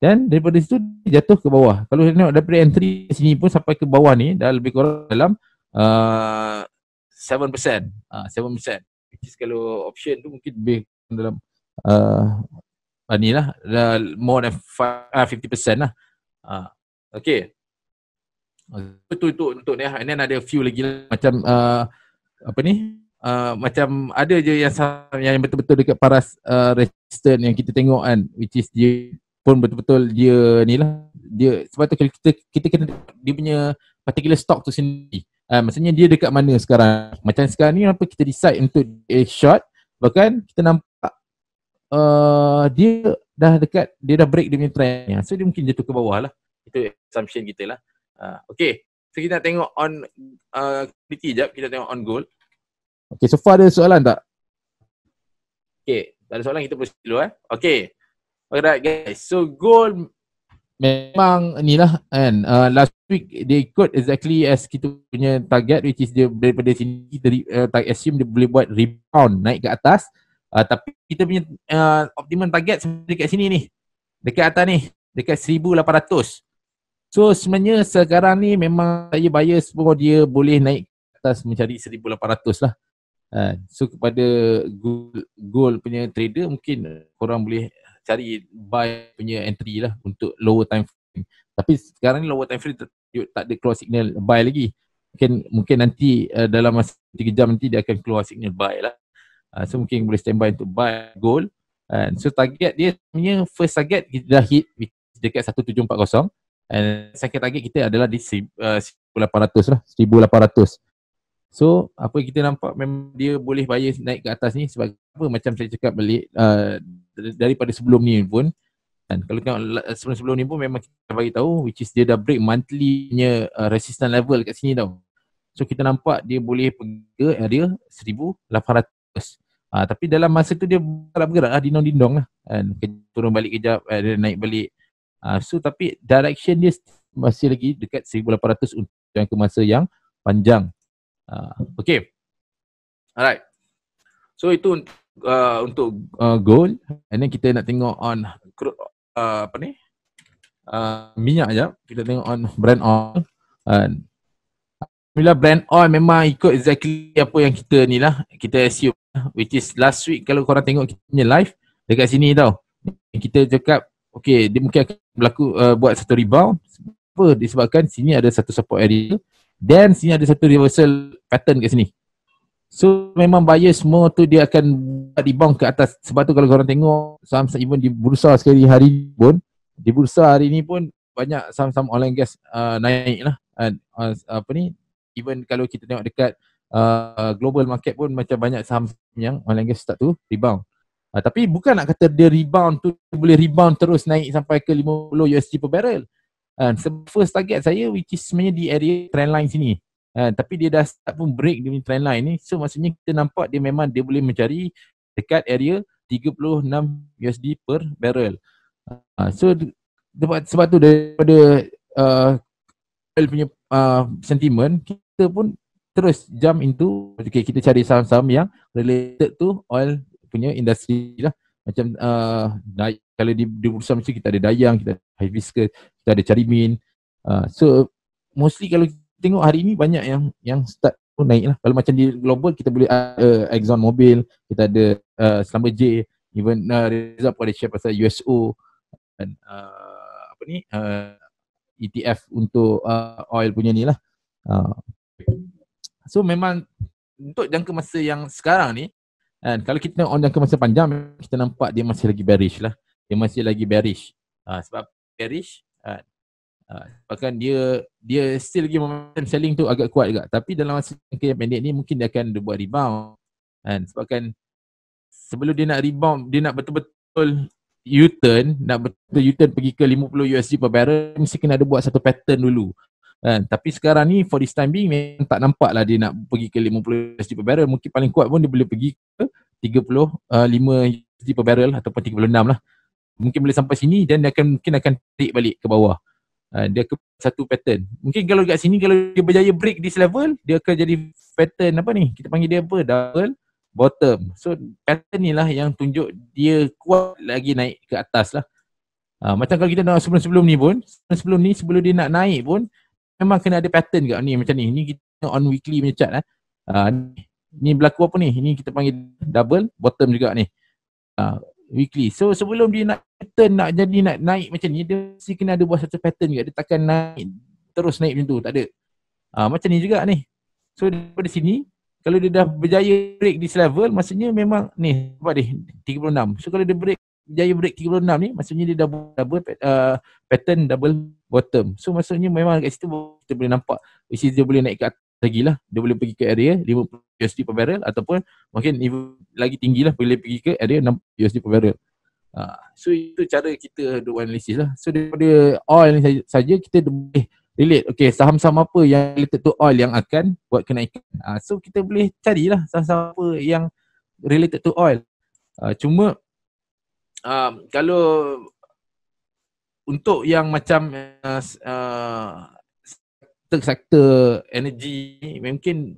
dan daripada situ dia jatuh ke bawah. Kalau tengok daripada entry sini pun sampai ke bawah ni dah lebih kurang dalam 7%. 7%. Which is kalau option tu mungkin lebih dalam ni lah, more than 50% lah. Okay. Itu untuk ni lah. And then ada few lagi lah, macam apa ni? Macam ada je yang betul-betul dekat paras resistance yang kita tengok kan, which is dia pun betul-betul dia ni lah, dia sebab tu kita kena dia punya particular stock tu sendiri. Maksudnya dia dekat mana sekarang. Macam sekarang ni apa kita decide untuk short, bahkan kita nampak dia dah dekat, dia dah break dia punya trend. So dia mungkin jatuh ke bawah lah. Itu assumption kita lah. Okay, so kita nak tengok on commodity sekejap, kita tengok on gold. Okay, so far ada soalan tak? Okay, tak ada soalan, kita proceed dulu Okay. Alright guys, so gold memang inilah kan, last week dia ikut exactly as kita punya target, which is dia daripada sini kita assume dia boleh buat rebound naik ke atas. Tapi kita punya optimum target sebenarnya dekat sini ni, dekat atas ni, dekat 1,800. So sebenarnya sekarang ni memang saya bias pun dia boleh naik ke atas mencari 1,800 lah. So kepada gold punya trader, mungkin korang boleh cari buy punya entry lah untuk lower time frame. Tapi sekarang ni lower time frame tak ada keluar signal buy lagi. Mungkin nanti dalam masa 3 jam nanti dia akan keluar signal buy lah. So mungkin boleh standby untuk buy gold. So target dia sebenarnya, first target kita dah hit dekat 1740. And second target kita adalah di 1,800 lah, 1,800. So apa yang kita nampak memang dia boleh bias naik ke atas ni sebab apa, macam saya cakap balik daripada sebelum ni pun, dan kalau tengok sebelum ni pun memang kita bagi tahu, which is dia dah break monthly punya resistance level kat sini tau. So kita nampak dia boleh pergi ke area 1,800. Tapi dalam masa tu dia bergerak lah, dindong-dindong lah kan, turun balik kejap, dia naik balik. So tapi direction dia masih lagi dekat 1,800 untuk jangka masa yang panjang. Okay. Alright. So itu gold, and then kita nak tengok on minyak je. Kita tengok on brand oil. Bila brand oil memang ikut exactly apa yang kita ni lah, kita assume, which is last week kalau korang tengok kita punya live dekat sini tau, kita cakap okay, dia mungkin akan berlaku buat satu rebound. Apa? Disebabkan sini ada satu support area dan sini ada satu reversal pattern kat sini. So memang buyer semua tu dia akan buat rebound ke atas. Sebab tu kalau korang tengok saham even di bursa sekali hari pun, di bursa hari ni pun banyak saham-saham oil and gas naik lah. Even kalau kita tengok dekat global market pun macam banyak saham yang oil and gas start tu rebound. Tapi bukan nak kata dia rebound tu boleh rebound terus naik sampai ke 50 USD per barrel. First target saya which is sebenarnya di area trendline sini. Tapi dia dah start pun break dia punya trendline ni. So maksudnya kita nampak dia memang dia boleh mencari dekat area 36 USD per barrel. So sebab tu daripada oil punya sentiment, kita pun terus jump into okay, kita cari saham-saham yang related to oil punya industri lah. Macam kalau di bursa macam kita ada Dayang, kita ada Hibiscus, kita ada Carimin. So mostly kalau kita tengok hari ni banyak yang start pun naik lah. Kalau macam di global kita boleh ada Exxon Mobil, kita ada Selamba J, even Reza pun ada share pasal USO dan ETF untuk oil punya ni lah. So memang untuk jangka masa yang sekarang ni, kalau kita tengok jangka masa panjang, kita nampak dia masih lagi bearish lah. Dia masih lagi bearish. Sebab bearish, bahkan dia still lagi momentum selling tu agak kuat juga. Tapi dalam masa yang pendek ni mungkin dia akan buat rebound. Sebabkan sebelum dia nak rebound, dia nak betul-betul U-turn, pergi ke 50 USD per barrel, mesti kena ada buat satu pattern dulu. Tapi sekarang ni for this time being memang tak nampak lah dia nak pergi ke 50 USD per barrel. Mungkin paling kuat pun dia boleh pergi ke 35 USD per barrel ataupun 36 lah. Mungkin boleh sampai sini dan dia mungkin akan tarik balik ke bawah. Dia ke satu pattern. Mungkin kalau kat sini kalau dia berjaya break this level, dia akan jadi pattern apa ni? Kita panggil dia apa? Double bottom. So pattern ni lah yang tunjuk dia kuat lagi naik ke atas lah. Macam kalau kita nak sebelum ni pun, sebelum dia nak naik pun memang kena ada pattern kat ni macam ni. Ni kita on weekly punya chart lah. Ni berlaku apa ni? Ni kita panggil double bottom juga ni. Weekly. So sebelum dia nak pattern nak jadi nak naik macam ni, dia mesti kena ada buat satu pattern juga. Dia takkan naik terus naik macam tu, tak ada. Macam ni juga ni. So daripada sini kalau dia dah berjaya break this level, maksudnya memang ni apa dia 36. So kalau dia berjaya break 36 ni, maksudnya dia double pattern double bottom. So maksudnya memang kat situ kita boleh nampak which is dia boleh naik ke atas lagi lah. Dia boleh pergi ke area 50 USD per barrel ataupun mungkin lagi tinggi lah, boleh pergi ke area 6 USD per barrel. So itu cara kita buat analisis lah. So daripada oil ni saja kita boleh relate, okay, saham-saham apa yang related to oil yang akan buat kenaikan. So kita boleh carilah saham-saham apa yang related to oil. Cuma kalau untuk yang macam sektor energi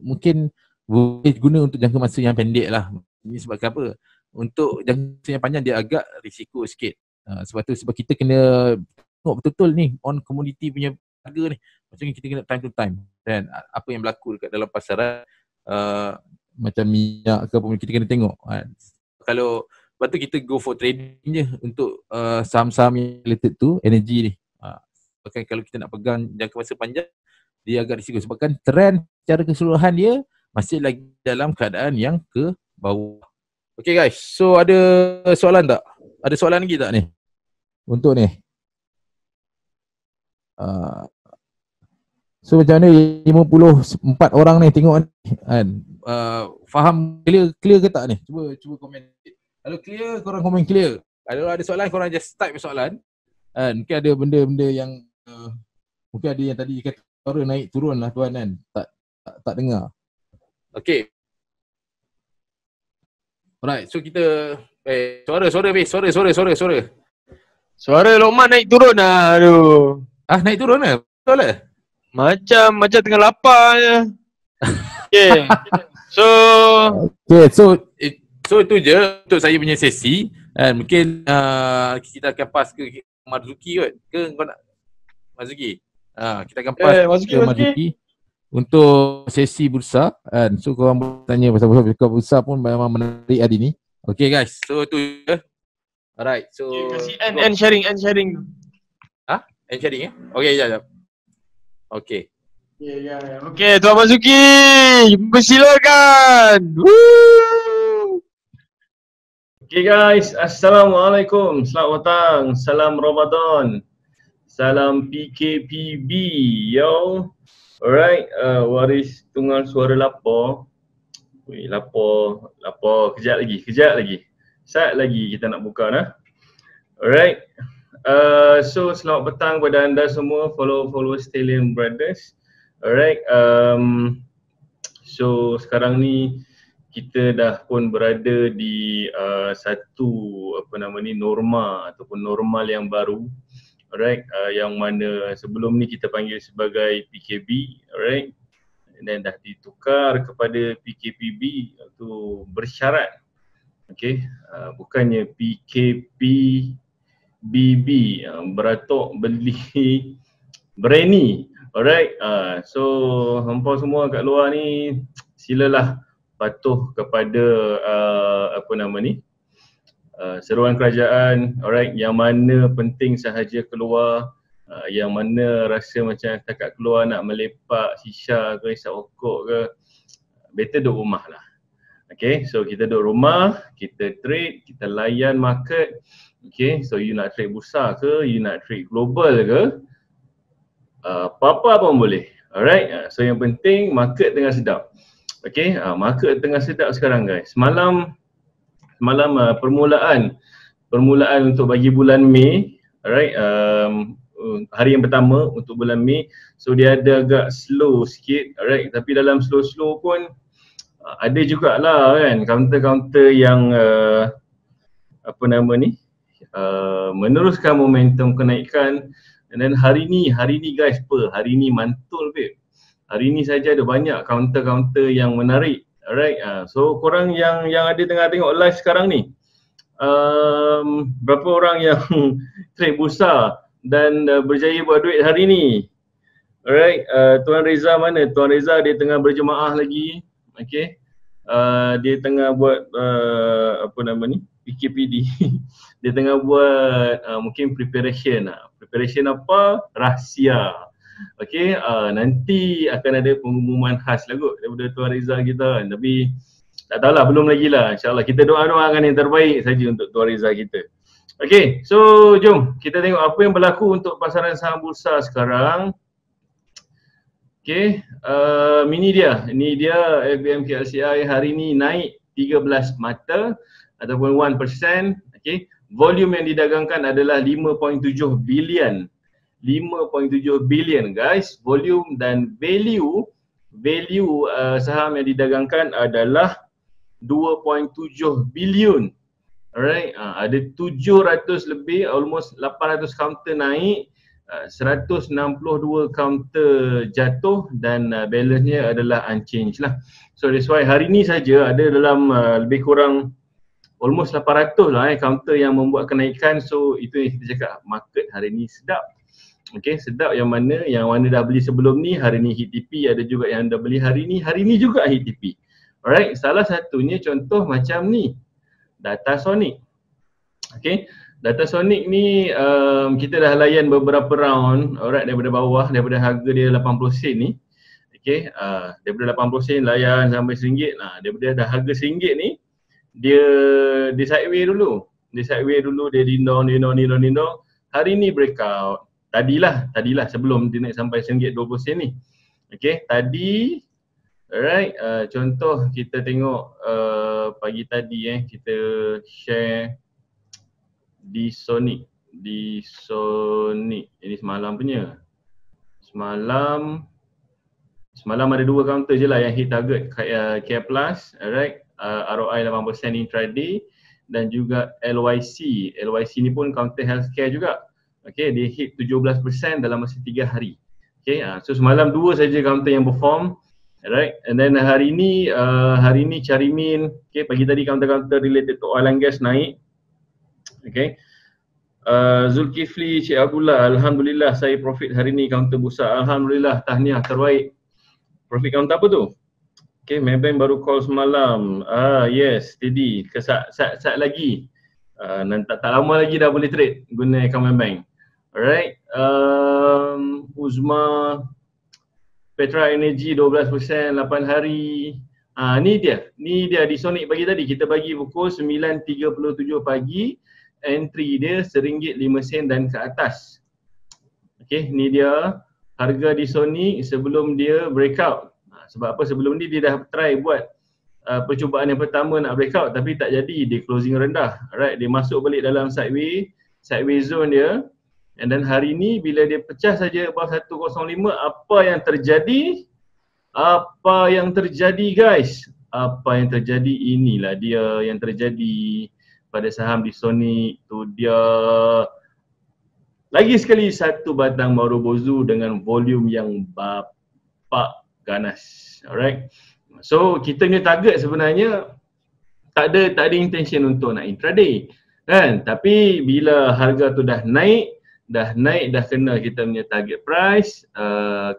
mungkin boleh guna untuk jangka masa yang pendek lah. Ini sebab apa? Untuk jangka masa yang panjang dia agak risiko sikit. Sebab kita kena tengok betul-betul ni on commodity punya harga ni. Macam kita kena time to time. Dan apa yang berlaku dekat dalam pasaran macam minyak ke apa, kita kena tengok. Kalau lepas tu kita go for trading je untuk saham-saham yang related to energy ni. Bahkan kalau kita nak pegang jangka masa panjang, dia agak risiko sebabkan trend secara keseluruhan dia masih lagi dalam keadaan yang ke bawah. Okay guys, so ada soalan tak? Ada soalan lagi tak ni? Untuk ni. So macam mana 54 orang ni tengok ni kan? Faham clear ke tak ni? Cuba komen. Kalau clear, korang komen clear. Kalau ada soalan, korang just type soalan. Mungkin ada benda-benda yang mungkin ada yang tadi kata suara naik turun lah tuan kan. Tak dengar. Okay. Alright, so kita suara. Suara Lokman naik turun lah, aduh. Naik turun lah? Betul lah? Macam tengah lapar je. Okay. So So itu je untuk saya punya sesi. Mungkin kita akan pass ke Marzuki kot. Ke kau nak Marzuki? Kita akan pass ke Marzuki untuk sesi bursa. So korang bertanya pasal bursa pun memang menarik hari ni. Okay guys, so itu je. Alright, so kasih end sharing. End sharing Okay, jap. Okay. Ya. Okay, Tuan Marzuki, persilakan. Woo! Okay guys, Assalamualaikum, selamat petang, salam Ramadan, salam PKPB, yo. Alright, waris tunggal suara lapor. Wih, lapor, kejap lagi. Saat lagi kita nak buka nah. Alright. So selamat petang kepada anda semua follow Stallion Brothers. Alright. So sekarang ni kita dah pun berada di satu norma ataupun normal yang baru. Alright, yang mana sebelum ni kita panggil sebagai PKB, alright. Dan dah ditukar kepada PKPB itu bersyarat. Okey, bukannya PKPBB, beratok beli berani. Alright, so hampa semua kat luar ni silalah patuh kepada seruan kerajaan, alright, yang mana penting sahaja keluar, yang mana rasa macam setakat keluar nak melepak shisha ke isap rokok ke, better duduk rumah lah. Okay, so kita duduk rumah, kita trade, kita layan market. Okay, so you nak trade bursa ke, you nak trade global ke, apa-apa pun boleh. Alright, so yang penting market tengah sedap. Okay, market tengah sedap sekarang guys. Semalam permulaan untuk bagi bulan Mei, alright, hari yang pertama untuk bulan Mei, so dia ada agak slow sikit, alright, tapi dalam slow pun ada jugalah kan counter yang meneruskan momentum kenaikan. Dan hari ni guys, hari ni mantul babe. Hari ni saja ada banyak counter yang menarik. Alright, so korang yang ada tengah tengok live sekarang ni, berapa orang yang trade bursa dan berjaya buat duit hari ni? Alright, Tuan Reza mana? Tuan Reza dia tengah berjemaah lagi. Okay, dia tengah buat PKPD. Dia tengah buat mungkin preparation. Preparation apa? Rahsia. Okay, nanti akan ada pengumuman khas lah kot daripada Tuan Reza kita kan. Tapi tak tahulah, belum lagi lah. InsyaAllah kita doakan yang terbaik saja untuk Tuan Reza kita. Okay, so jom kita tengok apa yang berlaku untuk pasaran saham bursa sekarang. Okay, ini dia FBM KLCI hari ni naik 13 mata ataupun 1%. Okay, volume yang didagangkan adalah 5.7 bilion. 5.7 bilion guys, volume, dan value saham yang didagangkan adalah 2.7 bilion. Alright, ada 700 lebih, almost 800 counter naik, 162 counter jatuh, dan balance-nya adalah unchanged lah. So that's why hari ni saja ada dalam lebih kurang almost 800 lah counter yang membuat kenaikan. So itu yang kita cakap, market hari ni sedap. Okay, sedap yang mana dah beli sebelum ni, hari ni hit TP. Ada juga yang dah beli hari ni juga hit TP. Alright, salah satunya contoh macam ni, Datasonic. Okay, Datasonic ni kita dah layan beberapa round, alright, daripada bawah, daripada harga dia 80 sen ni. Okay, daripada 80 sen layan sampai RM1. Daripada dah harga RM1 ni, dia sideways dulu. Dia dindong. Hari ni breakout. Tadilah sebelum dia naik sampai RM1.20 ni. Okay, tadi, alright, contoh kita tengok pagi tadi kita share di Sonic. Ini semalam punya. Semalam ada dua counter je lah yang hit target, Care Plus, alright, ROI 8% intraday, dan juga LYC. LYC ni pun counter healthcare juga. Okay, dia hit 17% dalam masa 3 hari. Okay, so semalam dua saja counter yang perform. Alright, and then hari ni Carimin, okay, pagi tadi counter-counter related to oil and gas naik. Okay. Zulkifli, Cik Abdullah, Alhamdulillah saya profit hari ni counter bursa. Alhamdulillah, tahniah, terbaik. Profit counter apa tu? Okay, Maybank baru call semalam. Yes, steady. Saat lagi. Tak lama lagi dah boleh trade guna account Maybank. Alright. Uzma, Petra Energy 12%, 8 hari. Ni dia di Sonic pagi tadi. Kita bagi pukul 9.37 pagi. Entry dia RM1.05 dan ke atas. Okay, ni dia harga di Sonic sebelum dia breakout. Sebab apa? Sebelum ni dia dah try buat percubaan yang pertama nak breakout tapi tak jadi, dia closing rendah. Alright, dia masuk balik dalam sideway zone dia. And then hari ni bila dia pecah saja above 105, apa yang terjadi? Apa yang terjadi guys? Apa yang terjadi? Inilah dia yang terjadi pada saham di Sonic. Tu dia. Lagi sekali satu batang Marubozu dengan volume yang bapak ganas. Alright. So kita punya target sebenarnya tak ada intention untuk nak intraday kan, tapi bila harga tu dah naik dah kena kita punya target price.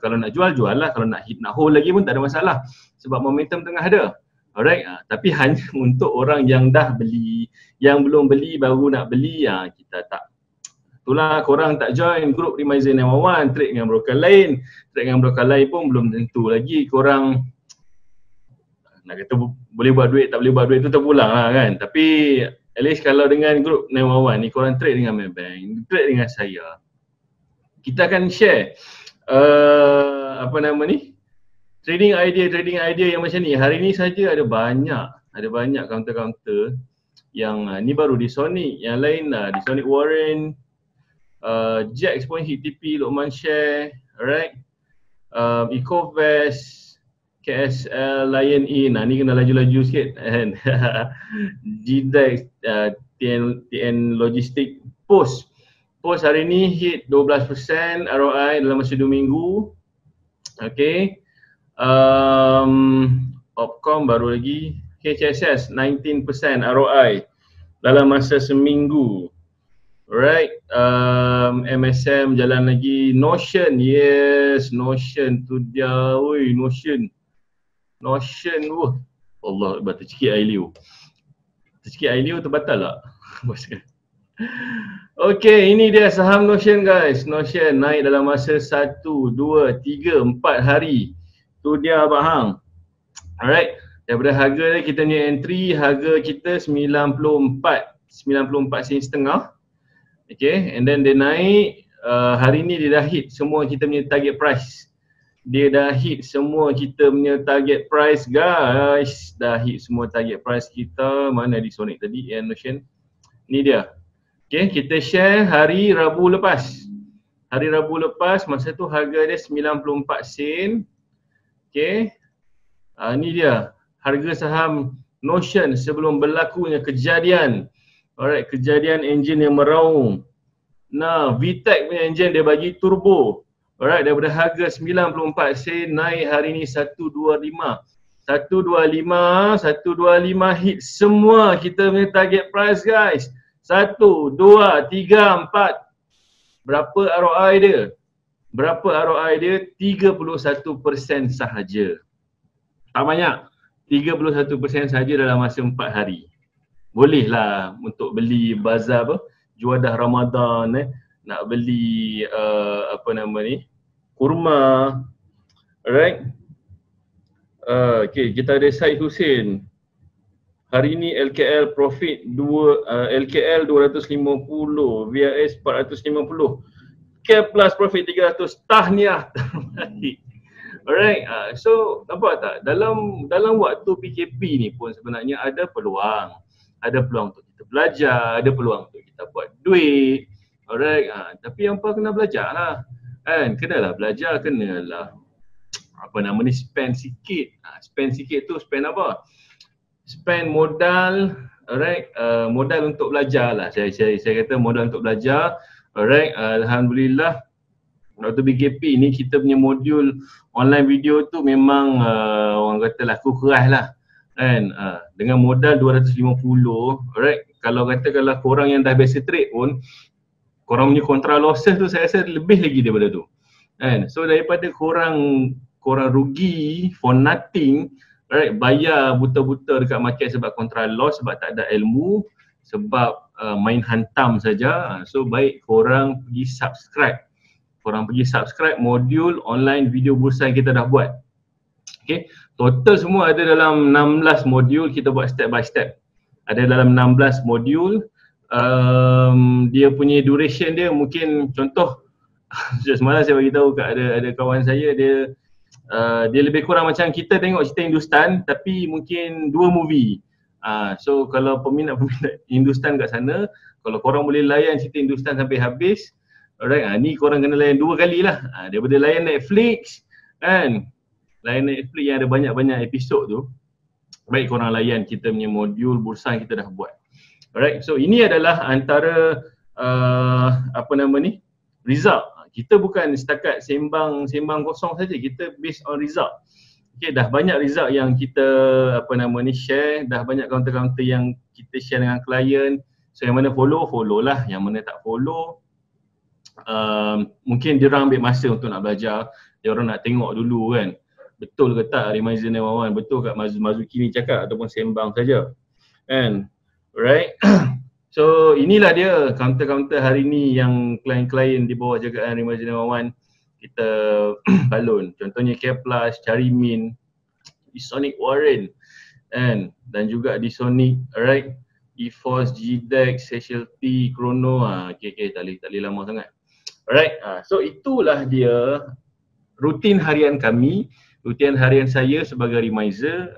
Kalau nak jual lah, kalau nak hold lagi pun tak ada masalah sebab momentum tengah ada. Alright, tapi hanya untuk orang yang dah beli, yang belum beli baru nak beli, kita tak. Itulah korang tak join grup Remizer 911, trade dengan broker lain. Trade dengan broker lain pun belum tentu lagi korang nak kata boleh buat duit, tak boleh buat duit tu terpulang lah kan. Tapi at least kalau dengan grup 911 ni korang trade dengan Maybank, trade dengan saya, kita akan share trading idea yang macam ni. Hari ni saja ada banyak counter-counter yang ni baru di Sonic, yang lain di Sonic Warren, Jax pun hit TP, Lokman share, alright. Ecovest, KSL, Lion In, ni kena laju-laju sikit kan. GDEX, TN Logistik, Post hari ni hit 12% ROI dalam masa 2 minggu. Okay. Opcom baru lagi. HSS 19% ROI dalam masa seminggu. Alright. MSM jalan lagi. Notion, yes, Notion tu dia. Oi, Notion. Allah, tercikik air liu. Terbatal tak? Okay, ini dia saham Notion guys. Notion naik dalam masa 1, 2, 3, 4 hari. Tu dia Abang Hang. Alright, daripada harga kita punya entry, harga kita 94 sen setengah. Okay, and then dia naik. Hari ni dia dah hit semua kita punya target price. Guys. Dah hit semua target price kita. Mana di Sonic tadi, Notion. Ni dia. Okay, kita share hari Rabu lepas. Masa tu harga dia 94 sen. Okay. Ni dia harga saham Notion sebelum berlakunya kejadian. Alright, kejadian enjin yang meraung. VTEC punya enjin dia bagi turbo. Alright, daripada harga 94 sen naik hari ni 125 hit semua kita punya target price guys. 1, 2, 3, 4. Berapa ROI dia? 31% sahaja. Tak banyak. 31% sahaja dalam masa 4 hari. Boleh lah untuk beli bazar juadah Ramadan, nak beli kurma. Alright. Okay, kita ada Syed Hussein. Hari ni LKL profit LKL 250, VIS 450. Cap plus profit 300, tahniah. Alright, so nampak tak dalam waktu PKP ni pun sebenarnya ada peluang untuk kita belajar, ada peluang untuk kita buat duit. Alright, tapi yang kena belajar lah kan, kenalah belajar, kenalah spend sikit. Spend sikit tu spend apa? Spend modal, alright, modal untuk belajar lah. Saya kata modal untuk belajar. Alright, Alhamdulillah waktu BKP ni kita punya modul online video tu memang orang kata laku keras lah kan, dengan modal 250, alright. Kalau korang yang dah biasa trade pun, korang punya contra losses tu saya rasa lebih lagi daripada tu kan. So daripada korang rugi for nothing, alright, bayar buta-buta dekat market sebab contra loss, sebab tak ada ilmu, sebab main hantam saja. So baik korang pergi subscribe modul online video bursa yang kita dah buat. Okay, total semua ada dalam 16 modul, kita buat step by step. Ada dalam 16 modul. Dia punya duration dia mungkin contoh semalam saya bagi tahu kat ada kawan saya, dia lebih kurang macam kita tengok cerita Hindustan tapi mungkin 2 movie. So kalau peminat-peminat Hindustan kat sana, kalau korang boleh layan cerita Hindustan sampai habis, alright, ni korang kena layan 2 kali lah. Daripada layan Netflix kan, layan Netflix yang ada banyak-banyak episod tu, baik korang layan kita punya modul bursa yang kita dah buat. Alright, so ini adalah antara result. Kita bukan setakat sembang kosong saja, kita based on result. Okay, dah banyak result yang kita share, dah banyak counter-counter yang kita share dengan klien. So yang mana follow lah, yang mana tak follow mungkin dia orang ambil masa untuk nak belajar, dia orang nak tengok dulu kan, betul ke tak Remizer 911, betul kat Mazuki ni cakap ataupun sembang saja kan, right. So inilah dia counter-counter hari ni yang klien-klien di bawah jagaan Remizer 911 kita balon. Contohnya Keplas, Carimin, Sonic Warren kan, dan juga di Sonic, alright, EFOS, GDEX, Specialty, Chrono, okay, tak boleh lama sangat. Alright, so itulah dia rutin harian kami, rutin harian saya sebagai Remizer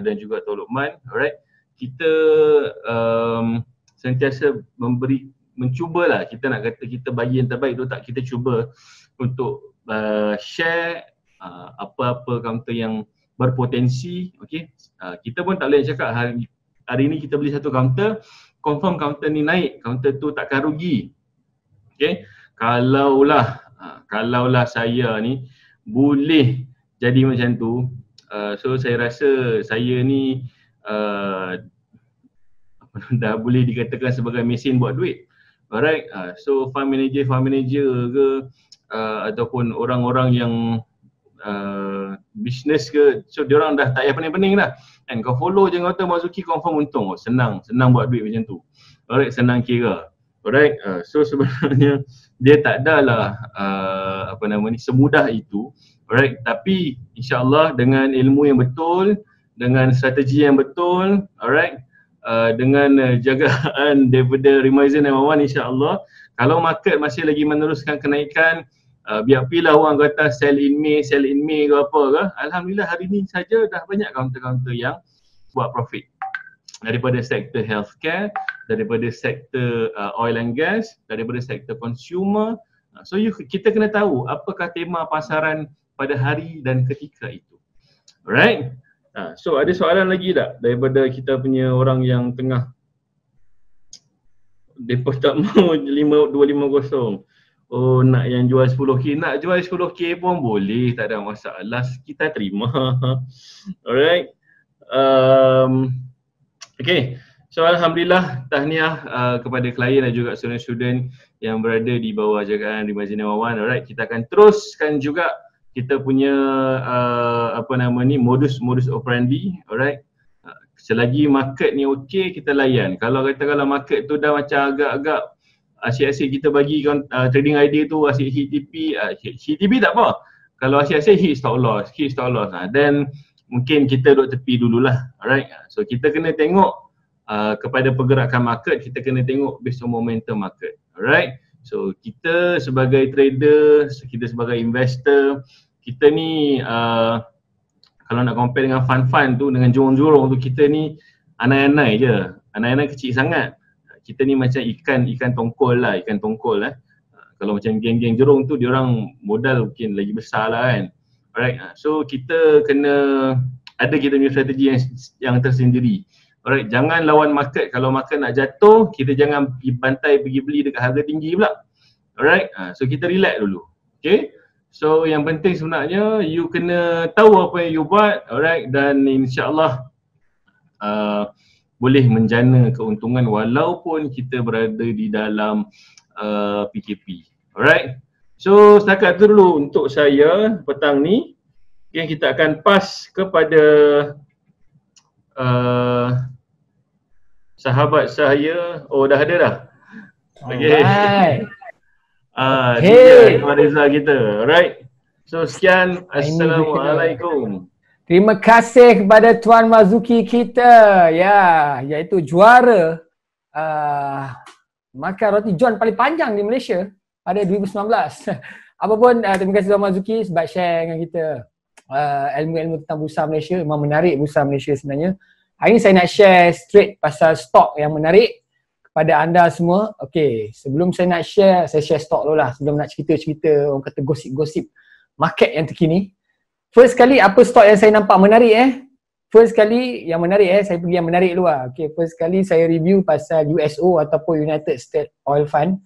dan juga Tok Luqman, alright. Kita sentiasa mencubalah, kita nak kata kita bagi yang terbaik tu tak, kita cuba untuk share apa-apa counter yang berpotensi, okey. Kita pun tak boleh cakap hari ni kita beli satu counter, confirm counter ni naik, counter tu takkan rugi. Okey. Kalaulah saya ni boleh jadi macam tu, so saya rasa saya ni dah boleh dikatakan sebagai mesin buat duit. Alright, so fund manager ke ataupun orang-orang yang business ke, so diorang dah tak payah pening-pening dah kan. Kau follow je kata Mazuki confirm untung. Senang buat duit macam tu. Alright, senang kira. Alright, so sebenarnya dia tak adalah semudah itu. Alright, tapi insyaAllah dengan ilmu yang betul, dengan strategi yang betul, alright, dengan jagaan daripada Remizer 911, insyaAllah kalau market masih lagi meneruskan kenaikan, biarpilah orang kata sell in May ke apa ke, alhamdulillah hari ni saja dah banyak counter-counter yang buat profit daripada sektor healthcare, daripada sektor oil and gas, daripada sektor consumer. So kita kena tahu apakah tema pasaran pada hari dan ketika itu. Alright. So ada soalan lagi tak daripada kita punya orang yang tengah depa tak mau 5250? Oh, nak yang jual 10k, nak jual 10k pun boleh, tak ada masalah, kita terima. Alright. Okay, so alhamdulillah tahniah kepada klien dan juga student-student yang berada di bawah jagaan Remizer 911. Alright, kita akan teruskan juga kita punya modus operandi. Alright, selagi market ni okey, kita layan. Kalau market tu dah macam agak-agak asyik-asyik kita bagi trading idea tu asyik hit TP tak apa. Kalau asyik-asyik hit stop loss, then mungkin kita duduk tepi dululah. Alright, so kita kena tengok kepada pergerakan market, kita kena tengok based on momentum market. Alright, so kita sebagai trader, kita sebagai investor, kita ni kalau nak compare dengan fund-fund tu, dengan jurong-jurong tu, kita ni anai-anai je, anai-anai kecil sangat. Kita ni macam ikan tongkol lah, kalau macam geng-geng jurong tu, diorang modal mungkin lagi besar lah kan. Alright, so kita kena ada kita punya strategi yang tersendiri. Alright, jangan lawan market. Kalau market nak jatuh, kita jangan pergi bantai, pergi beli dekat harga tinggi pula. Alright, so kita relax dulu. Okay, so yang penting sebenarnya you kena tahu apa yang you buat, alright, dan insyaAllah boleh menjana keuntungan walaupun kita berada di dalam PKP. Alright, so setakat tu dulu untuk saya petang ni. Okay, kita akan pass kepada sahabat saya. Oh, dah ada dah. Okay. Dia Tuan Reza kita. Alright. So sekian. Assalamualaikum. Terima kasih kepada Tuan Marzuki kita, ya, iaitu juara makan roti john paling panjang di Malaysia pada 2019. Apapun, terima kasih Tuan Marzuki sebab share dengan kita ilmu-ilmu tentang Bursa Malaysia. Memang menarik Bursa Malaysia sebenarnya. Hari ni saya nak share straight pasal stok yang menarik kepada anda semua. Okay, sebelum saya nak share, saya share stok dulu lah. Sebelum nak cerita-cerita, orang kata gosip-gosip market yang terkini. First kali, apa stok yang saya nampak menarik First kali yang menarik saya pergi yang menarik dulu lah. Okay, first kali saya review pasal USO ataupun United States Oil Fund.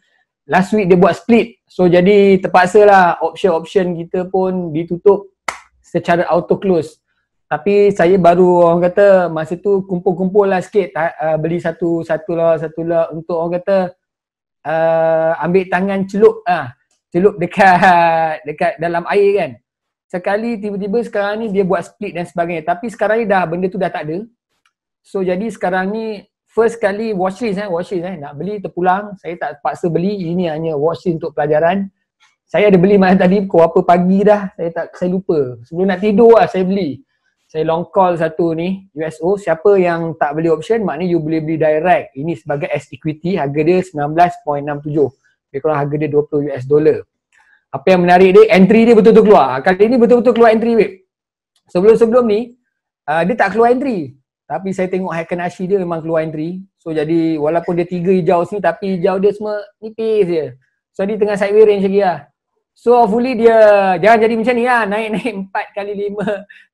Last week dia buat split. So jadi terpaksa lah option-option kita pun ditutup secara auto close. Tapi saya baru orang kata masa tu kumpul-kumpul lah sikit, beli satu lah untuk orang kata ambil tangan celup dekat dalam air kan. Sekali tiba-tiba sekarang ni dia buat split dan sebagainya. Tapi sekarang ni benda tu dah tak ada. So jadi sekarang ni first kali watchlist nak beli terpulang. Saya tak terpaksa beli, ini hanya watchlist untuk pelajaran. Saya ada beli malam tadi pukul berapa pagi dah, saya lupa. Sebelum nak tidur lah saya beli. Saya long call satu ni, USO. Siapa yang tak beli option, maknanya you boleh beli direct. Ini sebagai as equity, harga dia 19.67. Lebih kurang harga dia $20. Apa yang menarik dia, entry dia betul-betul keluar. Kali ni betul-betul keluar entry web. Sebelum-sebelum ni, dia tak keluar entry. Tapi saya tengok Heiken-Ashi dia memang keluar entry. So jadi walaupun dia 3 hijau sini, tapi hijau dia semua nipis je. So dia tengah sideway range lagi lah. So hopefully dia jangan jadi macam ni lah, naik 4 kali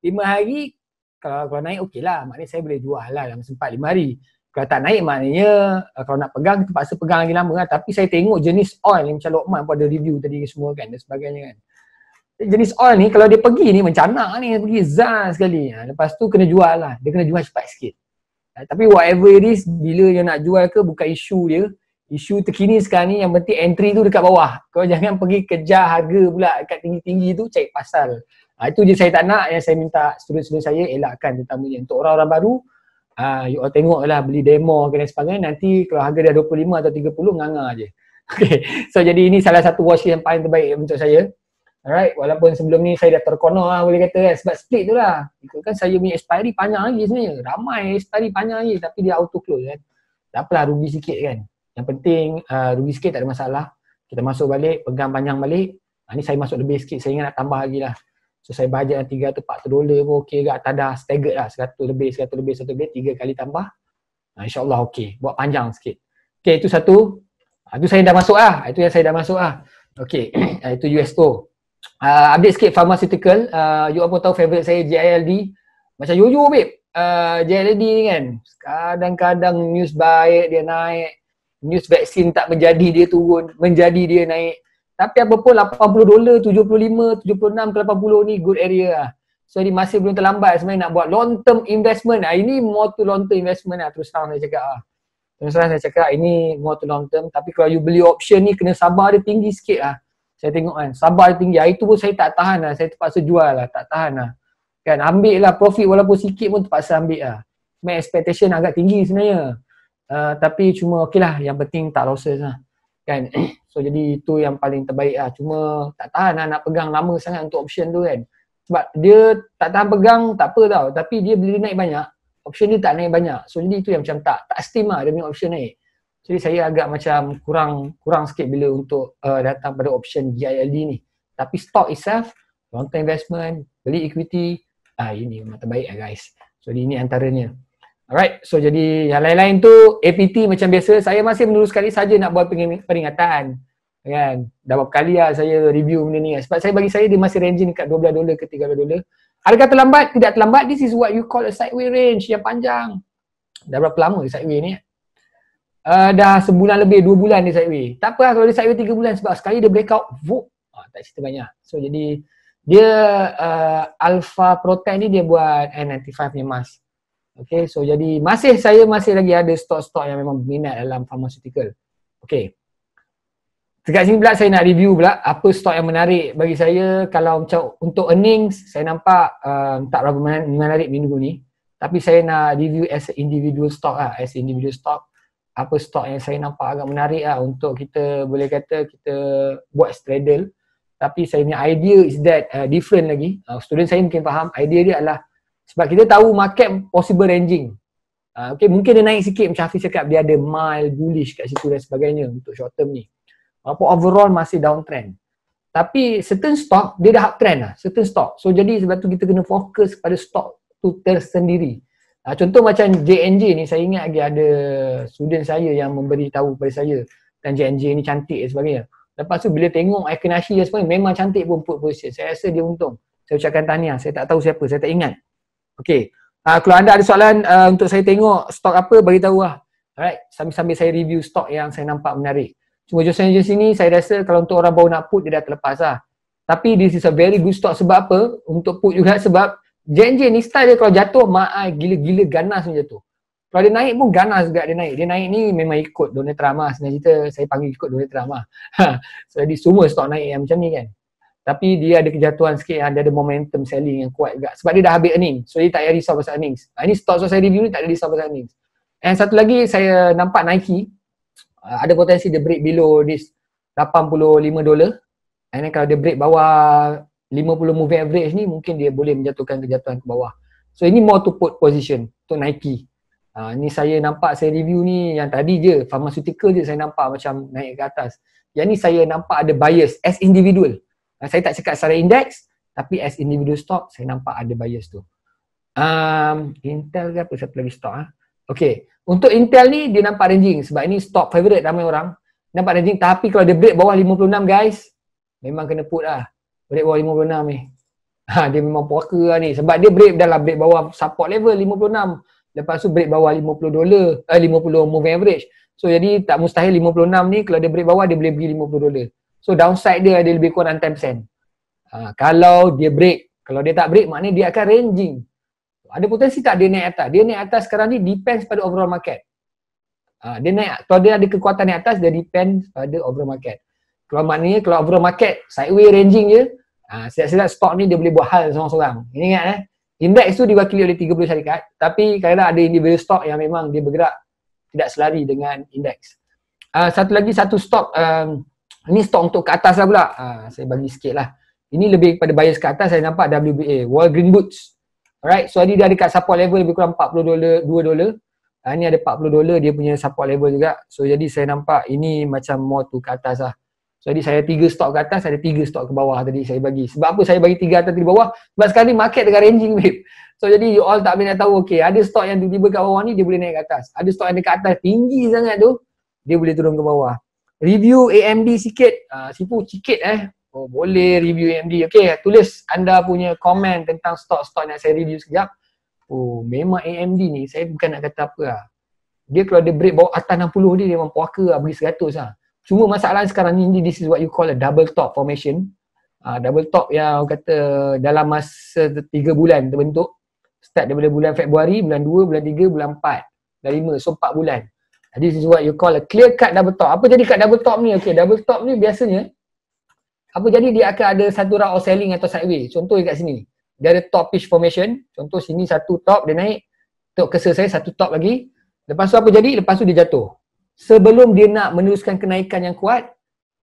5 hari. Kalau naik okey lah, maknanya saya boleh jual lah dalam 4-5 hari. Kalau tak naik maknanya kalau nak pegang terpaksa pegang lagi lama lah. Tapi saya tengok jenis oil ni macam Lokman pun ada review tadi semua kan dan sebagainya kan. Jenis oil ni kalau dia pergi ni mencanak ni, pergi zah sekali. Lepas tu kena jual lah, dia kena jual cepat sikit. Tapi whatever it is, bila dia nak jual ke bukan isu dia. Isu terkini sekarang ni yang penting entry tu dekat bawah. Kau jangan pergi kejar harga pula dekat tinggi-tinggi tu, cari pasal. Itu je saya tak nak, yang saya minta student-student saya elakkan terutamanya. Untuk orang-orang baru, you all tengok lah beli demo dan sebagainya. Nanti kalau harga dia 25 atau 30, nganga je. Okay, so jadi ini salah satu watch yang paling terbaik untuk saya. Alright, walaupun sebelum ni saya dah terkonor lah boleh kata sebab split tu lah. Itu kan saya punya expiry panjang lagi sebenarnya. Ramai expiry panjang lagi tapi dia auto close kan. Tak apalah, rugi sikit kan. Yang penting rugi sikit tak ada masalah. Kita masuk balik, pegang panjang balik. Ni saya masuk lebih sikit, saya ingat nak tambah lagi lah. So saya bajet $300-400 pun okey agak, tak dah staggered lah, 100 lebih, 3 kali tambah. InsyaAllah okey, buat panjang sikit. Okey, itu satu. Itu saya dah masuk lah, itu yang saya dah masuk lah. Okey, itu USO. Update sikit pharmaceutical, you all pun tahu favourite saya JILD. Macam yo-yo babe, JILD ni kan. Kadang-kadang news baik dia naik, news vaksin tak menjadi dia turun, menjadi dia naik. Tapi apa pun $80, 75, 76 ke 80 ni good area lah. So ni masih belum terlambat sebenarnya nak buat long term investment. Ini more to long term investment lah, terus terang saya cakap lah. Terus terang saya cakap ini more to long term. Tapi kalau you beli option ni kena sabar dia tinggi sikit lah. Saya tengok kan, sabar dia tinggi. Hari tu pun saya tak tahan lah, saya terpaksa jual lah, tak tahan lah. Kan ambil lah profit walaupun sikit pun terpaksa ambil lah. My expectation agak tinggi sebenarnya. Tapi cuma okey lah, yang penting tak losses lah. Kan, so jadi itu yang paling terbaik lah. Cuma tak tahan lah nak pegang lama sangat untuk option tu kan. Sebab dia tak tahan pegang tak apa tau. Tapi dia bila naik banyak, option dia tak naik banyak. So jadi itu yang macam tak steam lah dia punya option naik. Jadi saya agak macam kurang sikit bila untuk datang pada option GILD ni. Tapi stock itself, long term investment, beli equity, ini memang terbaik lah guys. So ini antaranya. Alright, so jadi yang lain-lain tu APT macam biasa, saya masih menurut sekali saja nak buat peringatan. Kan, dah berapa kali lah saya review benda ni. Sebab bagi saya dia masih ranging dekat $12 ke $13. Adakah terlambat? Tidak terlambat. This is what you call a sideway range yang panjang. Dah berapa lama sideway ni? Dah sebulan lebih, 2 bulan dia sideway. Tak apa lah kalau dia sideway 3 bulan sebab sekali dia breakout, Tak cerita banyak. So jadi dia Alpha Protein ni dia buat N95 punya mask. Okay, so jadi saya masih lagi ada stok-stok yang memang berminat dalam pharmaceutical. Okay. Dekat sini pula saya nak review pula apa stok yang menarik bagi saya. Kalau macam untuk earnings, saya nampak tak berapa menarik minggu ni. Tapi saya nak review as individual stock lah, as individual stock. Apa stok yang saya nampak agak menarik lah untuk kita boleh kata kita buat straddle. Tapi saya punya idea is that different lagi. Student saya mungkin faham, idea dia adalah sebab kita tahu market possible ranging. Okay, mungkin dia naik sikit macam Hafiz cakap, dia ada mild bullish kat situ dan sebagainya untuk short term ni. Walaupun overall masih downtrend. Tapi certain stock dia dah uptrend lah, certain stock. So jadi sebab tu kita kena fokus pada stock tu tersendiri. Contoh macam JNJ ni, saya ingat lagi ada student saya yang memberi tahu kepada saya dan JNJ ni cantik dan sebagainya. Lepas tu bila tengok Akinashi dan sebagainya, memang cantik pun put position. Saya rasa dia untung. Saya ucapkan tahniah, saya tak tahu siapa, saya tak ingat. Okay, kalau anda ada soalan untuk saya tengok stok apa, bagi tahu lah. Alright, sambil-sambil saya review stok yang saya nampak menarik. Cuma Johnson & Johnson ni saya rasa kalau untuk orang baru nak put dia dah terlepas lah. Tapi this is a very good stock. Sebab apa? Untuk put juga sebab JNJ ni style dia kalau jatuh gila-gila ganas pun jatuh. Kalau dia naik pun ganas juga dia naik. Dia naik ni memang ikut Donald Trump lah. Sebenarnya cerita saya panggil ikut Donald Trump lah. So jadi semua stok naik yang macam ni kan. Tapi dia ada kejatuhan sikit, dia ada momentum selling yang kuat juga. Sebab dia dah habis earning. So dia tak payah risau pasal earnings. Ini stok saya review ni tak ada risau pasal earnings. And satu lagi saya nampak Nike. Ada potensi dia break below this $85. And then kalau dia break bawah 50 moving average ni, mungkin dia boleh menjatuhkan kejatuhan ke bawah. So ini more to put position untuk Nike. Ni saya nampak, saya review ni yang tadi je, pharmaceutical je saya nampak macam naik ke atas. Yang ni saya nampak ada bias as individual. Saya tak cakap secara index, tapi as individual stock saya nampak ada bias tu. Intel ke apa satu lagi stock Okay. Untuk Intel ni dia nampak ranging sebab ini stock favorite ramai orang. Nampak ranging, tapi kalau dia break bawah 56 guys, memang kena put lah. Break bawah 56 ni. Dia memang puaka lah ni sebab dia break bawah support level 56. Lepas tu break bawah $50, 50 moving average. So jadi tak mustahil 56 ni kalau dia break bawah dia boleh pergi $50. So downside dia lebih kurang 10%. Kalau dia break, kalau dia tak break maknanya dia akan ranging. Ada potensi tak dia naik atas? Dia naik atas sekarang ni depends pada overall market. Dia naik, kalau dia ada kekuatan naik atas, dia depends pada overall market. Kalau maknanya kalau overall market sideways ranging je, silap-silap stok ni dia boleh buat hal seorang-seorang. Ini ingat index tu diwakili oleh 30 syarikat, tapi kadang-kadang ada individual stok yang memang dia bergerak tidak selari dengan indeks. Satu stok, ini stok untuk ke atas lah pula. Saya bagi sikit lah. Ini lebih kepada bias ke atas, saya nampak WBA, Walgreen Boots. Alright, so dia ada dekat support level lebih kurang $42. Ini ada $40 dia punya support level juga. So jadi saya nampak ini macam more to ke atas lah. So jadi saya 3 stok ke atas, ada 3 stok ke bawah tadi saya bagi. Sebab apa saya bagi 3 atas 3 bawah? Sebab sekarang ni market tengah ranging babe. So jadi you all tak boleh nak tahu, okay, ada stok yang tiba-tiba kat bawah ni dia boleh naik ke atas. Ada stok yang dekat atas tinggi sangat tu, dia boleh turun ke bawah. Review AMD sikit, sipu sikit Oh boleh review AMD. Okay, tulis anda punya komen tentang stok-stok yang saya review sekejap. Oh memang AMD ni saya bukan nak kata apa lah. Dia kalau dia break bawah atas 60 dia memang puaka lah, bagi 100 lah. Cuma masalah sekarang ni, this is what you call a double top formation. Double top yang kata dalam masa 3 bulan terbentuk. Start daripada bulan Februari, bulan 2, bulan 3, bulan 4, bulan 5, so 4 bulan. This is what you call a clear cut double top. Apa jadi kat double top ni? Okay, double top ni biasanya apa jadi dia akan ada satu round of selling atau sideways. Contoh kat sini, dia ada topish formation. Contoh sini satu top dia naik, tengok cursor saya satu top lagi. Lepas tu apa jadi? Lepas tu dia jatuh. Sebelum dia nak meneruskan kenaikan yang kuat,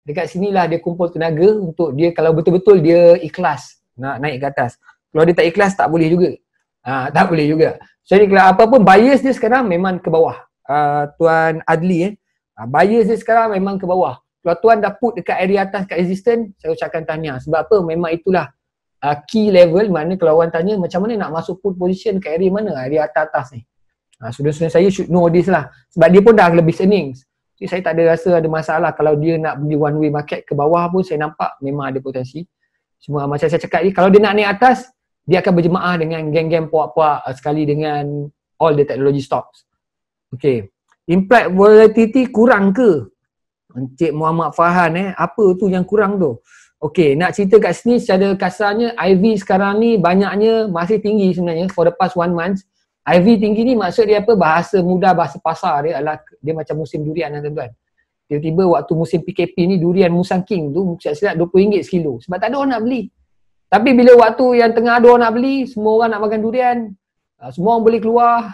dekat sinilah dia kumpul tenaga untuk dia kalau betul-betul dia ikhlas nak naik ke atas. Kalau dia tak ikhlas tak boleh juga. Tak boleh juga. Jadi kalau apa pun bias dia sekarang memang ke bawah. Tuan Adli bias dia sekarang memang ke bawah. Kalau tuan dah put dekat area atas kat resistance, saya ucapkan tahniah. Sebab apa? Memang itulah key level. Maknanya kalau orang tanya macam mana nak masuk put position kat area mana? Area atas-atas ni. Student-student saya should know this lah. Sebab dia pun dah lebih earnings. Jadi saya tak ada rasa ada masalah kalau dia nak beli one way market ke bawah pun saya nampak memang ada potensi. Cuma macam saya cakap ni, kalau dia nak naik atas, dia akan berjemaah dengan geng-geng puak-puak sekali dengan all the technology stocks. Okay. Implied volatility kurang ke? Encik Muhammad Farhan apa tu yang kurang tu? Okay, nak cerita kat sini secara kasarnya IV sekarang ni banyaknya masih tinggi sebenarnya for the past 1 month. IV tinggi ni maksud dia apa? Bahasa mudah, bahasa pasar dia adalah dia macam musim durian lah tuan-tuan. Tiba-tiba waktu musim PKP ni durian Musang King tu silap-silap RM20 sekilo sebab tak ada orang nak beli. Tapi bila waktu yang tengah ada orang nak beli, semua orang nak makan durian. Semua orang boleh keluar.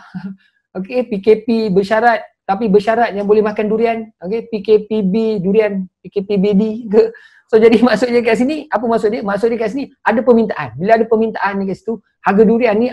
Okay, PKP bersyarat tapi bersyarat yang boleh makan durian. Okay, PKPB durian, PKPBD ke. So jadi maksudnya kat sini, apa maksud dia? Maksud dia kat sini ada permintaan. Bila ada permintaan ni kat situ, harga durian ni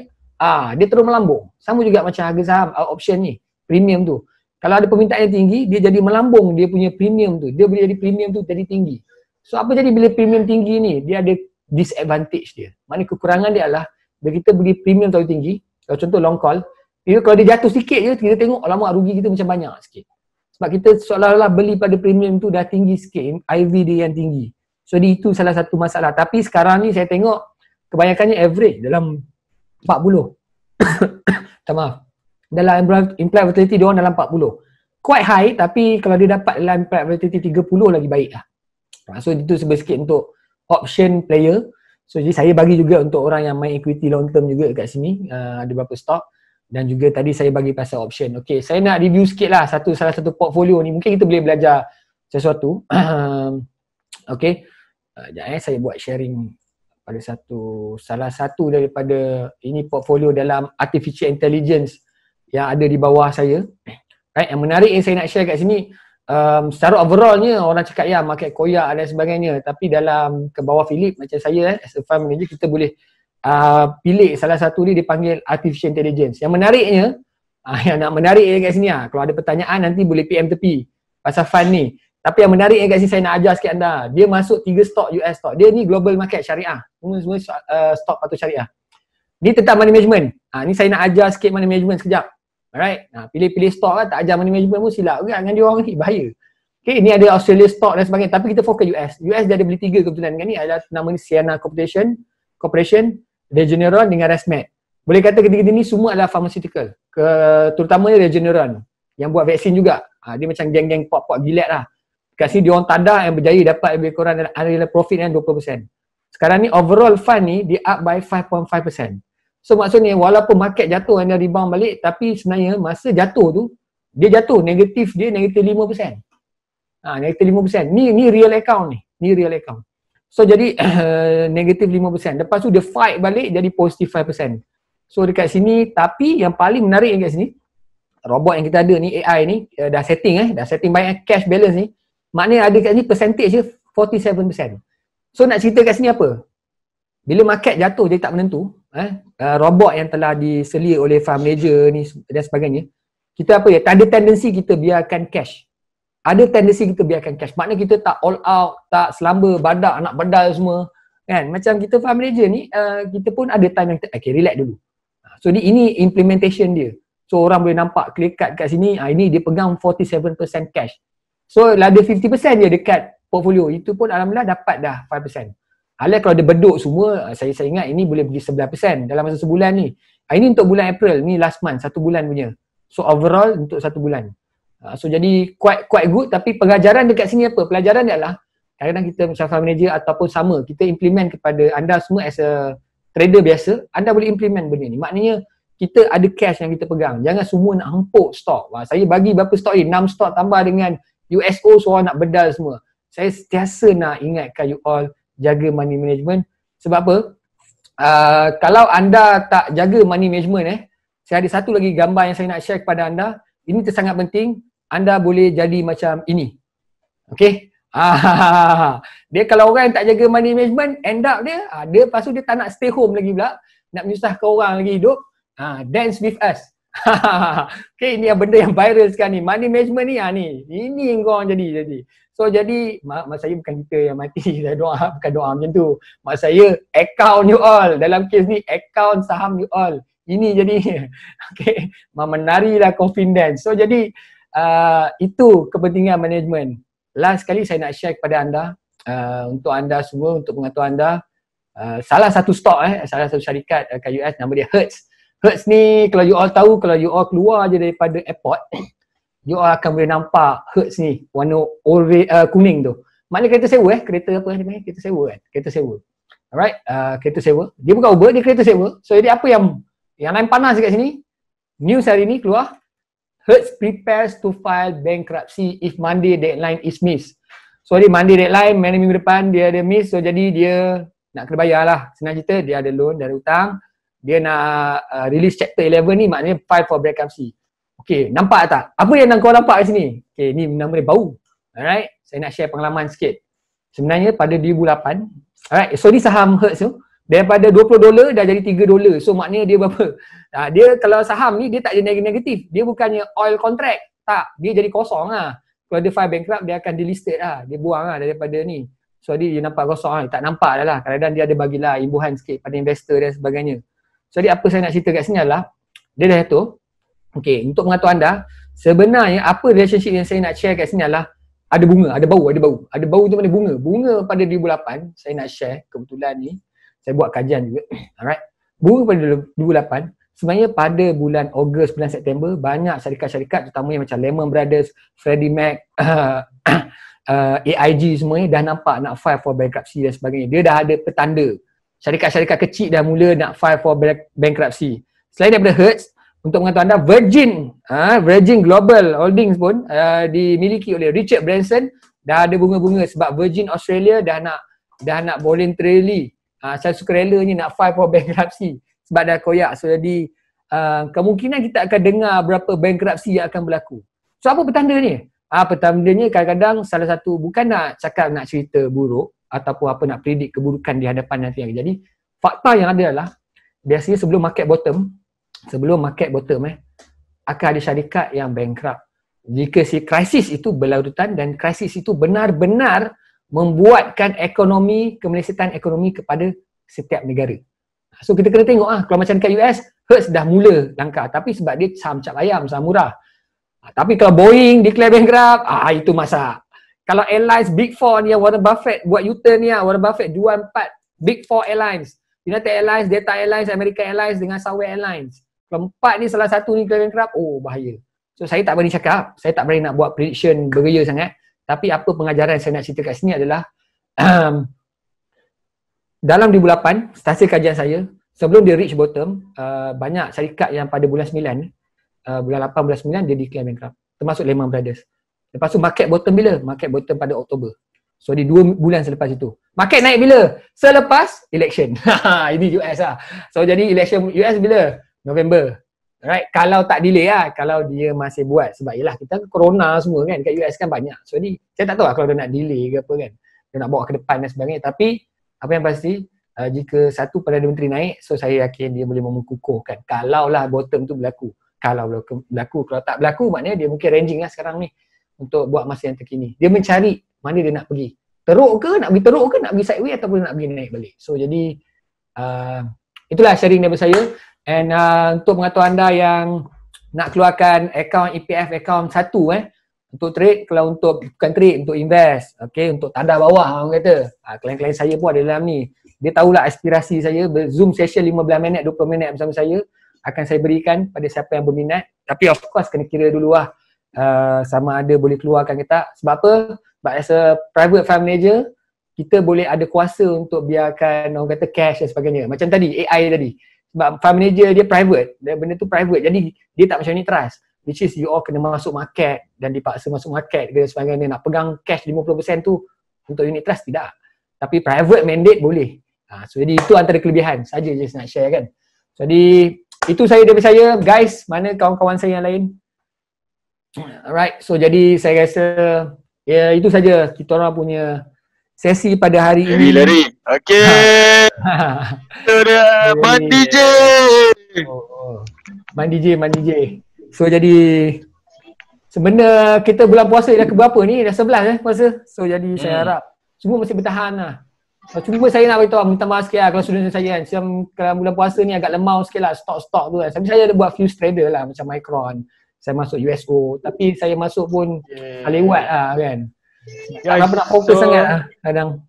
dia terus melambung. Sama juga macam harga saham option ni, premium tu. Kalau ada permintaan yang tinggi, dia jadi melambung dia punya premium tu. Dia boleh jadi premium tu jadi tinggi. So apa jadi bila premium tinggi ni? Dia ada disadvantage dia. Maknanya kekurangan dia adalah bila kita beli premium terlalu tinggi, kalau contoh long call, kalau dia jatuh sikit je, kita tengok lama rugi kita macam banyak sikit. Sebab kita seolah-olah beli pada premium tu dah tinggi sikit, IV dia yang tinggi. So itu salah satu masalah. Tapi sekarang ni saya tengok kebanyakannya average dalam 40. Tak maaf. Dalam implied volatility dia orang dalam 40. Quite high tapi kalau dia dapat dalam implied volatility 30 lagi baik lah. So itu sebab sikit untuk option player. So jadi saya bagi juga untuk orang yang main equity long term juga kat sini. Ada beberapa stock. Dan juga tadi saya bagi pasal option. Okay, saya nak review sikit lah salah satu portfolio ni. Mungkin kita boleh belajar sesuatu. Okay, sekejap saya buat sharing pada salah satu daripada ini portfolio dalam artificial intelligence yang ada di bawah saya. Right, yang menarik yang saya nak share kat sini, secara overallnya orang cakap ya market koyak dan sebagainya. Tapi dalam ke bawah Philip macam saya as a fund manager, kita boleh pilih salah satu ni dipanggil artificial intelligence. Yang menariknya, yang nak menarik kat sini kalau ada pertanyaan nanti boleh PM tepi pasal fund ni. Tapi yang menarik kat sini saya nak ajar sikit anda. Dia masuk 3 stok US stock. Dia ni global market syariah. Semua stok patut syariah. Ni tentang money management. Ni saya nak ajar sikit money management sekejap. Alright. Pilih-pilih stok tak ajar money management pun silap kan dengan dia orang ni, bahaya. Okay, ni ada Australia stock dan sebagainya. Tapi kita fokus US. US dia ada beli 3 kebetulan. Dengan ni adalah nama ni Sienna Corporation, Regeneron dengan Resmed. Boleh kata ketiga-tiga ni semua adalah pharmaceutical. Terutamanya Regeneron yang buat vaksin juga. Dia macam geng-geng pop-pop Gilead lah. Kat sini dia orang tadah yang berjaya dapat lebih kurang adalah profit yang 20%. Sekarang ni overall fund ni dia up by 5.5%. So maksudnya walaupun market jatuh dan dia rebound balik, tapi sebenarnya masa jatuh tu dia jatuh negatif 5%. Negatif 5%. Ni real account ni. Ni real account. So jadi negatif 5%. Lepas tu dia fight balik jadi positif 5%. So dekat sini, tapi yang paling menarik dekat sini, robot yang kita ada ni, AI ni, dah setting banyak cash balance ni. Maknanya ada kat sini percentage je 47%. So nak cerita kat sini apa? Bila market jatuh jadi tak menentu, robot yang telah diselia oleh fund manager ni dan sebagainya, kita apa ya, tak ada tendensi kita biarkan cash. Ada tendensi kita biarkan cash. Maknanya kita tak all out, tak selamba badak, nak bedal semua. Kan? Macam kita fund manager ni, kita pun ada time yang okay, relax dulu. So ini implementation dia. So orang boleh nampak clear cut kat sini, ini dia pegang 47% cash. So ada 50% je dekat portfolio. Itu pun alhamdulillah dapat dah 5%. Alah kalau dia beduk semua, saya ingat ini boleh pergi 11% dalam masa sebulan ni. Ini untuk bulan April, ni last month, 1 bulan punya. So overall untuk 1 bulan. So jadi quite good, tapi pengajaran dekat sini apa? Pelajaran dia adalah kadang-kadang kita macam fund manager ataupun sama, kita implement kepada anda semua as a trader biasa, anda boleh implement benda ni. Maknanya kita ada cash yang kita pegang. Jangan semua nak hempuk stok. Saya bagi berapa stok ni? 6 stok tambah dengan USO, so orang nak bedal semua. Saya sentiasa nak ingatkan you all jaga money management. Sebab apa? Kalau anda tak jaga money management, saya ada satu lagi gambar yang saya nak share kepada anda. Ini sangat penting. Anda boleh jadi macam ini. Okay? Dia kalau orang yang tak jaga money management, end up dia lepas tu dia tak nak stay home lagi pula. Nak menyusahkan orang lagi hidup. Dance with us. Okay, ini yang benda yang viral sekarang ni. Money management ni, ini yang korang jadi. So jadi, mak saya bukan kita yang mati. Saya doa, bukan doa macam tu. Mak saya, account you all. Dalam kes ni, account saham you all. Ini jadi, okay, menarilah confidence. So jadi, itu kepentingan management. Last sekali saya nak share kepada anda, untuk anda semua, untuk pengetahuan anda, salah satu stok, salah satu syarikat kat US, nama dia Hertz. Hertz ni kalau you all tahu, kalau you all keluar je daripada airport, you all akan boleh nampak Hertz ni warna kuning tu. Maknanya kereta sewa kereta apa ni panggil? Kereta sewa kan? Kereta sewa. Alright, kereta sewa. Dia bukan Uber, dia kereta sewa. So jadi apa yang lain panas dekat sini? News hari ni keluar, Hertz prepares to file bankruptcy if Monday deadline is missed. So dia Monday deadline, mana minggu depan dia ada miss, so jadi dia nak kena bayar lah. Senang cerita, dia ada loan, dia ada hutang, dia nak release chapter 11 ni, maknanya file for bankruptcy. Okay, nampak tak? Apa yang kau nampak kat sini? Okay, ni nama dia bau. Alright, saya nak share pengalaman sikit. Sebenarnya pada 2008, alright, so ni saham Hertz tu, daripada $20 dah jadi $3. So maknanya dia berapa? Dia kalau saham ni dia tak jadi negatif. Dia bukannya oil contract. Tak, dia jadi kosong lah. Kalau dia file bankrupt dia akan delisted lah. Dia buang lah daripada ni. So dia nampak kosong lah. Tak nampak dah lah. Kadang-kadang dia ada bagilah imbuhan sikit pada investor dan sebagainya. So apa saya nak cerita kat sini adalah dia dah jatuh. Okay, untuk mengatur anda, sebenarnya apa relationship yang saya nak share kat sini adalah ada bunga, ada bau, ada bau. Ada bau tu mana bunga? Bunga pada 2008 saya nak share kebetulan ni. Saya buat kajian juga. Alright. Bunga pada 2008, sebenarnya pada bulan Ogos, bulan September, banyak syarikat-syarikat terutamanya macam Lehman Brothers, Freddie Mac, AIG semuanya dah nampak nak file for bankruptcy dan sebagainya. Dia dah ada petanda. Syarikat-syarikat kecil dah mula nak file for bankruptcy. Selain daripada Hertz, untuk mengatakan anda, Virgin Global Holdings pun dimiliki oleh Richard Branson, dah ada bunga-bunga sebab Virgin Australia dah nak voluntarily secara sukarelanya nak file for bankruptcy sebab dah koyak. So jadi kemungkinan kita akan dengar berapa bankruptcy yang akan berlaku. So apa petanda ni? Petandanya kadang-kadang salah satu, bukan nak cakap nak cerita buruk ataupun apa nak predict keburukan di hadapan nanti. Jadi fakta yang ada adalah biasanya sebelum market bottom akan ada syarikat yang bankrupt. Jika si krisis itu berlarutan dan krisis itu benar-benar membuatkan kemelesetan ekonomi kepada setiap negara. So kita kena tengok kalau macam dekat US, Hertz dah mula langkah, tapi sebab dia saham cap ayam, saham murah. Tapi kalau Boeing declare bankrupt, itu masak. Kalau airlines Big Four ni yang Warren Buffett buat U-turn ni, Warren Buffett jual 4 Big Four airlines, United Airlines, Delta Airlines, American Airlines dengan Southwest Airlines. Kalau 4 ni salah satu ni declare bankrupt, bahaya. So saya tak berani cakap, saya tak berani nak buat prediction bergaya sangat. Tapi apa pengajaran saya nak cerita kat sini adalah dalam 2008, hasil kajian saya, sebelum dia reach bottom, banyak syarikat yang pada bulan 9, bulan 8, bulan 9 dia declare bankrupt. Termasuk Lehman Brothers. Lepas tu market bottom bila? Market bottom pada Oktober. So di 2 bulan selepas itu. Market naik bila? Selepas election. Ini US lah. So jadi election US bila? November. Right? Kalau tak delay kalau dia masih buat. Sebab yelah kita corona semua kan, kat US kan banyak. So jadi saya tak tahu kalau dia nak delay ke apa kan. Dia nak bawa ke depan dan sebagainya. Tapi apa yang pasti, jika satu Perdana Menteri naik, so saya yakin dia boleh mengukuhkan. Kalaulah bottom tu berlaku. Kalau berlaku, kalau tak berlaku maknanya dia mungkin ranging lah sekarang ni untuk buat masa yang terkini. Dia mencari mana dia nak pergi. Teruk ke, nak pergi teruk ke, nak pergi sideways ataupun nak pergi naik balik. So jadi itulah sharing daripada saya. And untuk mengatur anda yang nak keluarkan akaun EPF akaun satu untuk trade, kalau untuk bukan trade, untuk invest, okay, untuk tanda bawah orang kata. Klien-klien saya pun ada dalam ni. Dia tahulah aspirasi saya, Zoom session 15 minit, 20 minit bersama saya akan saya berikan pada siapa yang berminat. Tapi of course kena kira dulu sama ada boleh keluarkan ke tak. Sebab apa? Sebab as a private fund manager, kita boleh ada kuasa untuk biarkan orang kata cash dan sebagainya. Macam tadi, AI tadi. Sebab fund manager dia private, benda tu private, jadi dia tak macam unit trust, which is you all kena masuk market dan dipaksa masuk market dan sebagainya. Nak pegang cash 50% tu untuk unit trust tidak, tapi private mandate boleh. So jadi itu antara kelebihan saja je nak share kan. Jadi itu saya daripada saya guys. Mana kawan-kawan saya yang lain? Alright, so jadi saya rasa ya itu saja kita orang punya sesi pada hari ini. Lari. Okey. Itu dia Man DJ. Man DJ. So jadi sebenarnya kita bulan puasa dah ke berapa ni? Dah 11 puasa. So jadi saya harap semua masih bertahan lah. Cuma saya nak beritahu, minta maaf sikit lah kalau student saya kan. Kalau bulan puasa ni agak lemau sikit lah stok-stok tu kan. Tapi saya ada buat few trader lah macam Micron. Saya masuk USO. Tapi saya masuk pun lewat lah kan. Tak nak fokus sangat lah kadang.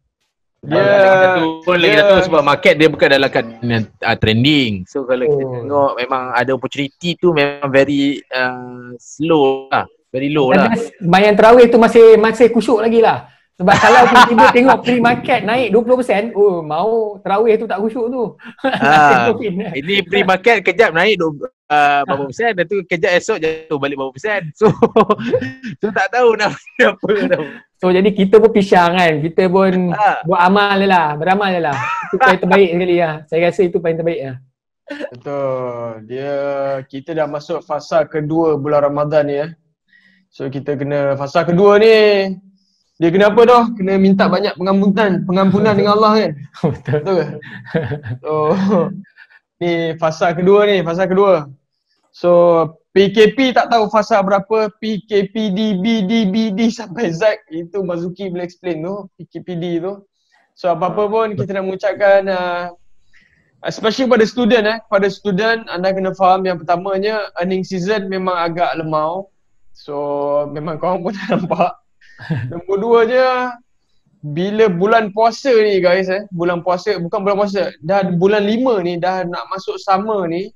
Lagi satu sebab market dia bukan dalam keadaan trending. So kalau kita tengok memang ada opportunity tu memang very slow lah. Very low lah. Mayan terawih tu masih kusyuk lagi lah. Sebab kalau tiba-tiba tengok pre-market naik 20%, oh mau tarawih tu tak khusyuk tu. Ini pre-market kejap naik berapa persen, dan tu kejap esok jatuh balik berapa persen. So tak tahu nak apa dah. So jadi kita pun pisang kan, kita pun buat amal je lah, beramal je lah. Itu paling terbaik sekali lah. Saya rasa itu paling terbaik lah. Betul. Kita dah masuk fasa kedua bulan Ramadan ni ya. So kita kena fasa kedua ni. Dia kena apa dah? Kena minta banyak pengampunan dengan Allah kan? Betul ke? So ni fasa kedua. So PKP tak tahu fasa berapa, PKPD, BD sampai Z, itu Mazuki boleh explain tu, PKPD tu. So apa-apa pun kita nak mengucapkan especially pada student, anda kena faham yang pertamanya earning season memang agak lemau. So memang korang pun dah nampak. Nombor duanya, bila bulan puasa ni guys bulan puasa, bukan bulan puasa, dah bulan 5 ni, dah nak masuk summer ni,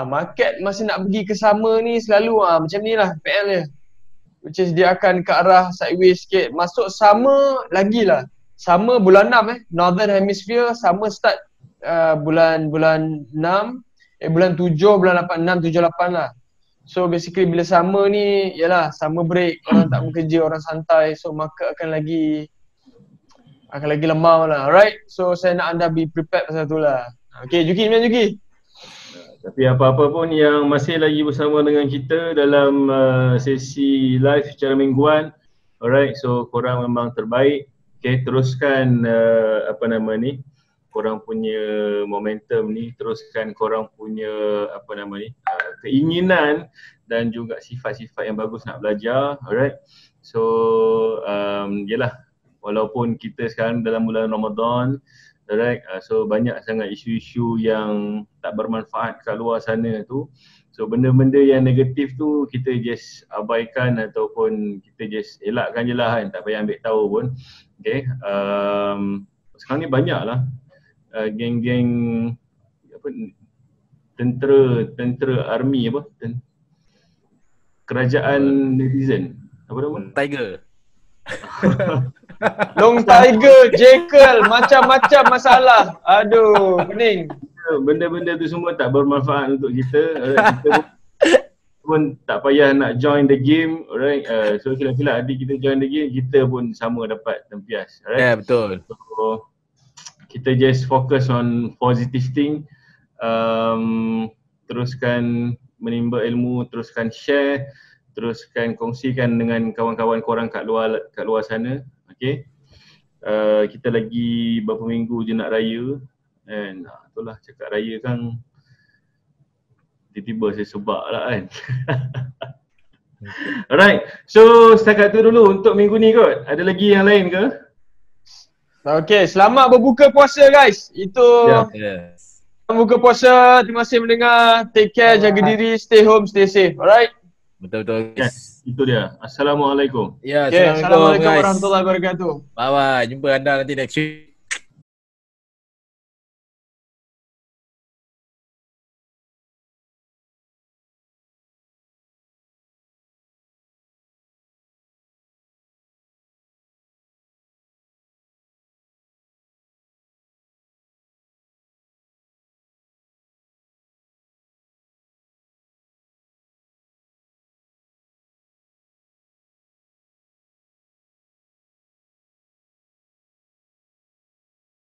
market masih nak pergi ke summer ni selalu macam ni lah PL dia, which is dia akan ke arah sideways sikit. Masuk summer lagi lah, summer bulan 6 Northern Hemisphere, summer start bulan 6, bulan 7, bulan 8, 6, 7, 8 lah. So basically bila summer ni, yalah summer break, orang tak bekerja, orang santai, so market akan lagi lemau lah. Alright, so saya nak anda be prepared pasal tu lah. Okay, Juki. Tapi apa-apa pun yang masih lagi bersama dengan kita dalam sesi live secara mingguan, alright, so korang memang terbaik. Okay, teruskan korang punya momentum ni, teruskan korang punya keinginan dan juga sifat-sifat yang bagus nak belajar, alright. So yelah, walaupun kita sekarang dalam bulan Ramadan, alright, so banyak sangat isu-isu yang tak bermanfaat kat luar sana tu. So benda-benda yang negatif tu kita just abaikan ataupun kita just elakkan je lah kan, tak payah ambil tahu pun. Okay, sekarang ni banyak lah geng-geng tentera army kerajaan netizen, apa nama? Tiger. Long Tiger, Jekyll, macam-macam masalah. Aduh, pening. Benda-benda tu semua tak bermanfaat untuk kita. Kita pun tak payah nak join the game, alright. So sila-sila adik kita join the game, kita pun sama dapat tempias, alright. Ya, betul. So kita just focus on positive thing, teruskan menimba ilmu, teruskan share, teruskan kongsikan dengan kawan-kawan korang kat luar sana. Okay, kita lagi berapa minggu je nak raya, and itulah cakap raya kan tiba-tiba saya sebab lah kan. Alright, so setakat tu dulu untuk minggu ni kot. Ada lagi yang lain ke? Okay, selamat berbuka puasa guys. Itu selamat buka puasa. Terima kasih mendengar. Take care, jaga diri, stay home, stay safe. Alright. Betul-betul. Yes, itu dia. Assalamualaikum. Ya, Assalamualaikum warahmatullahi wabarakatuh. Bye-bye. Jumpa anda nanti next week.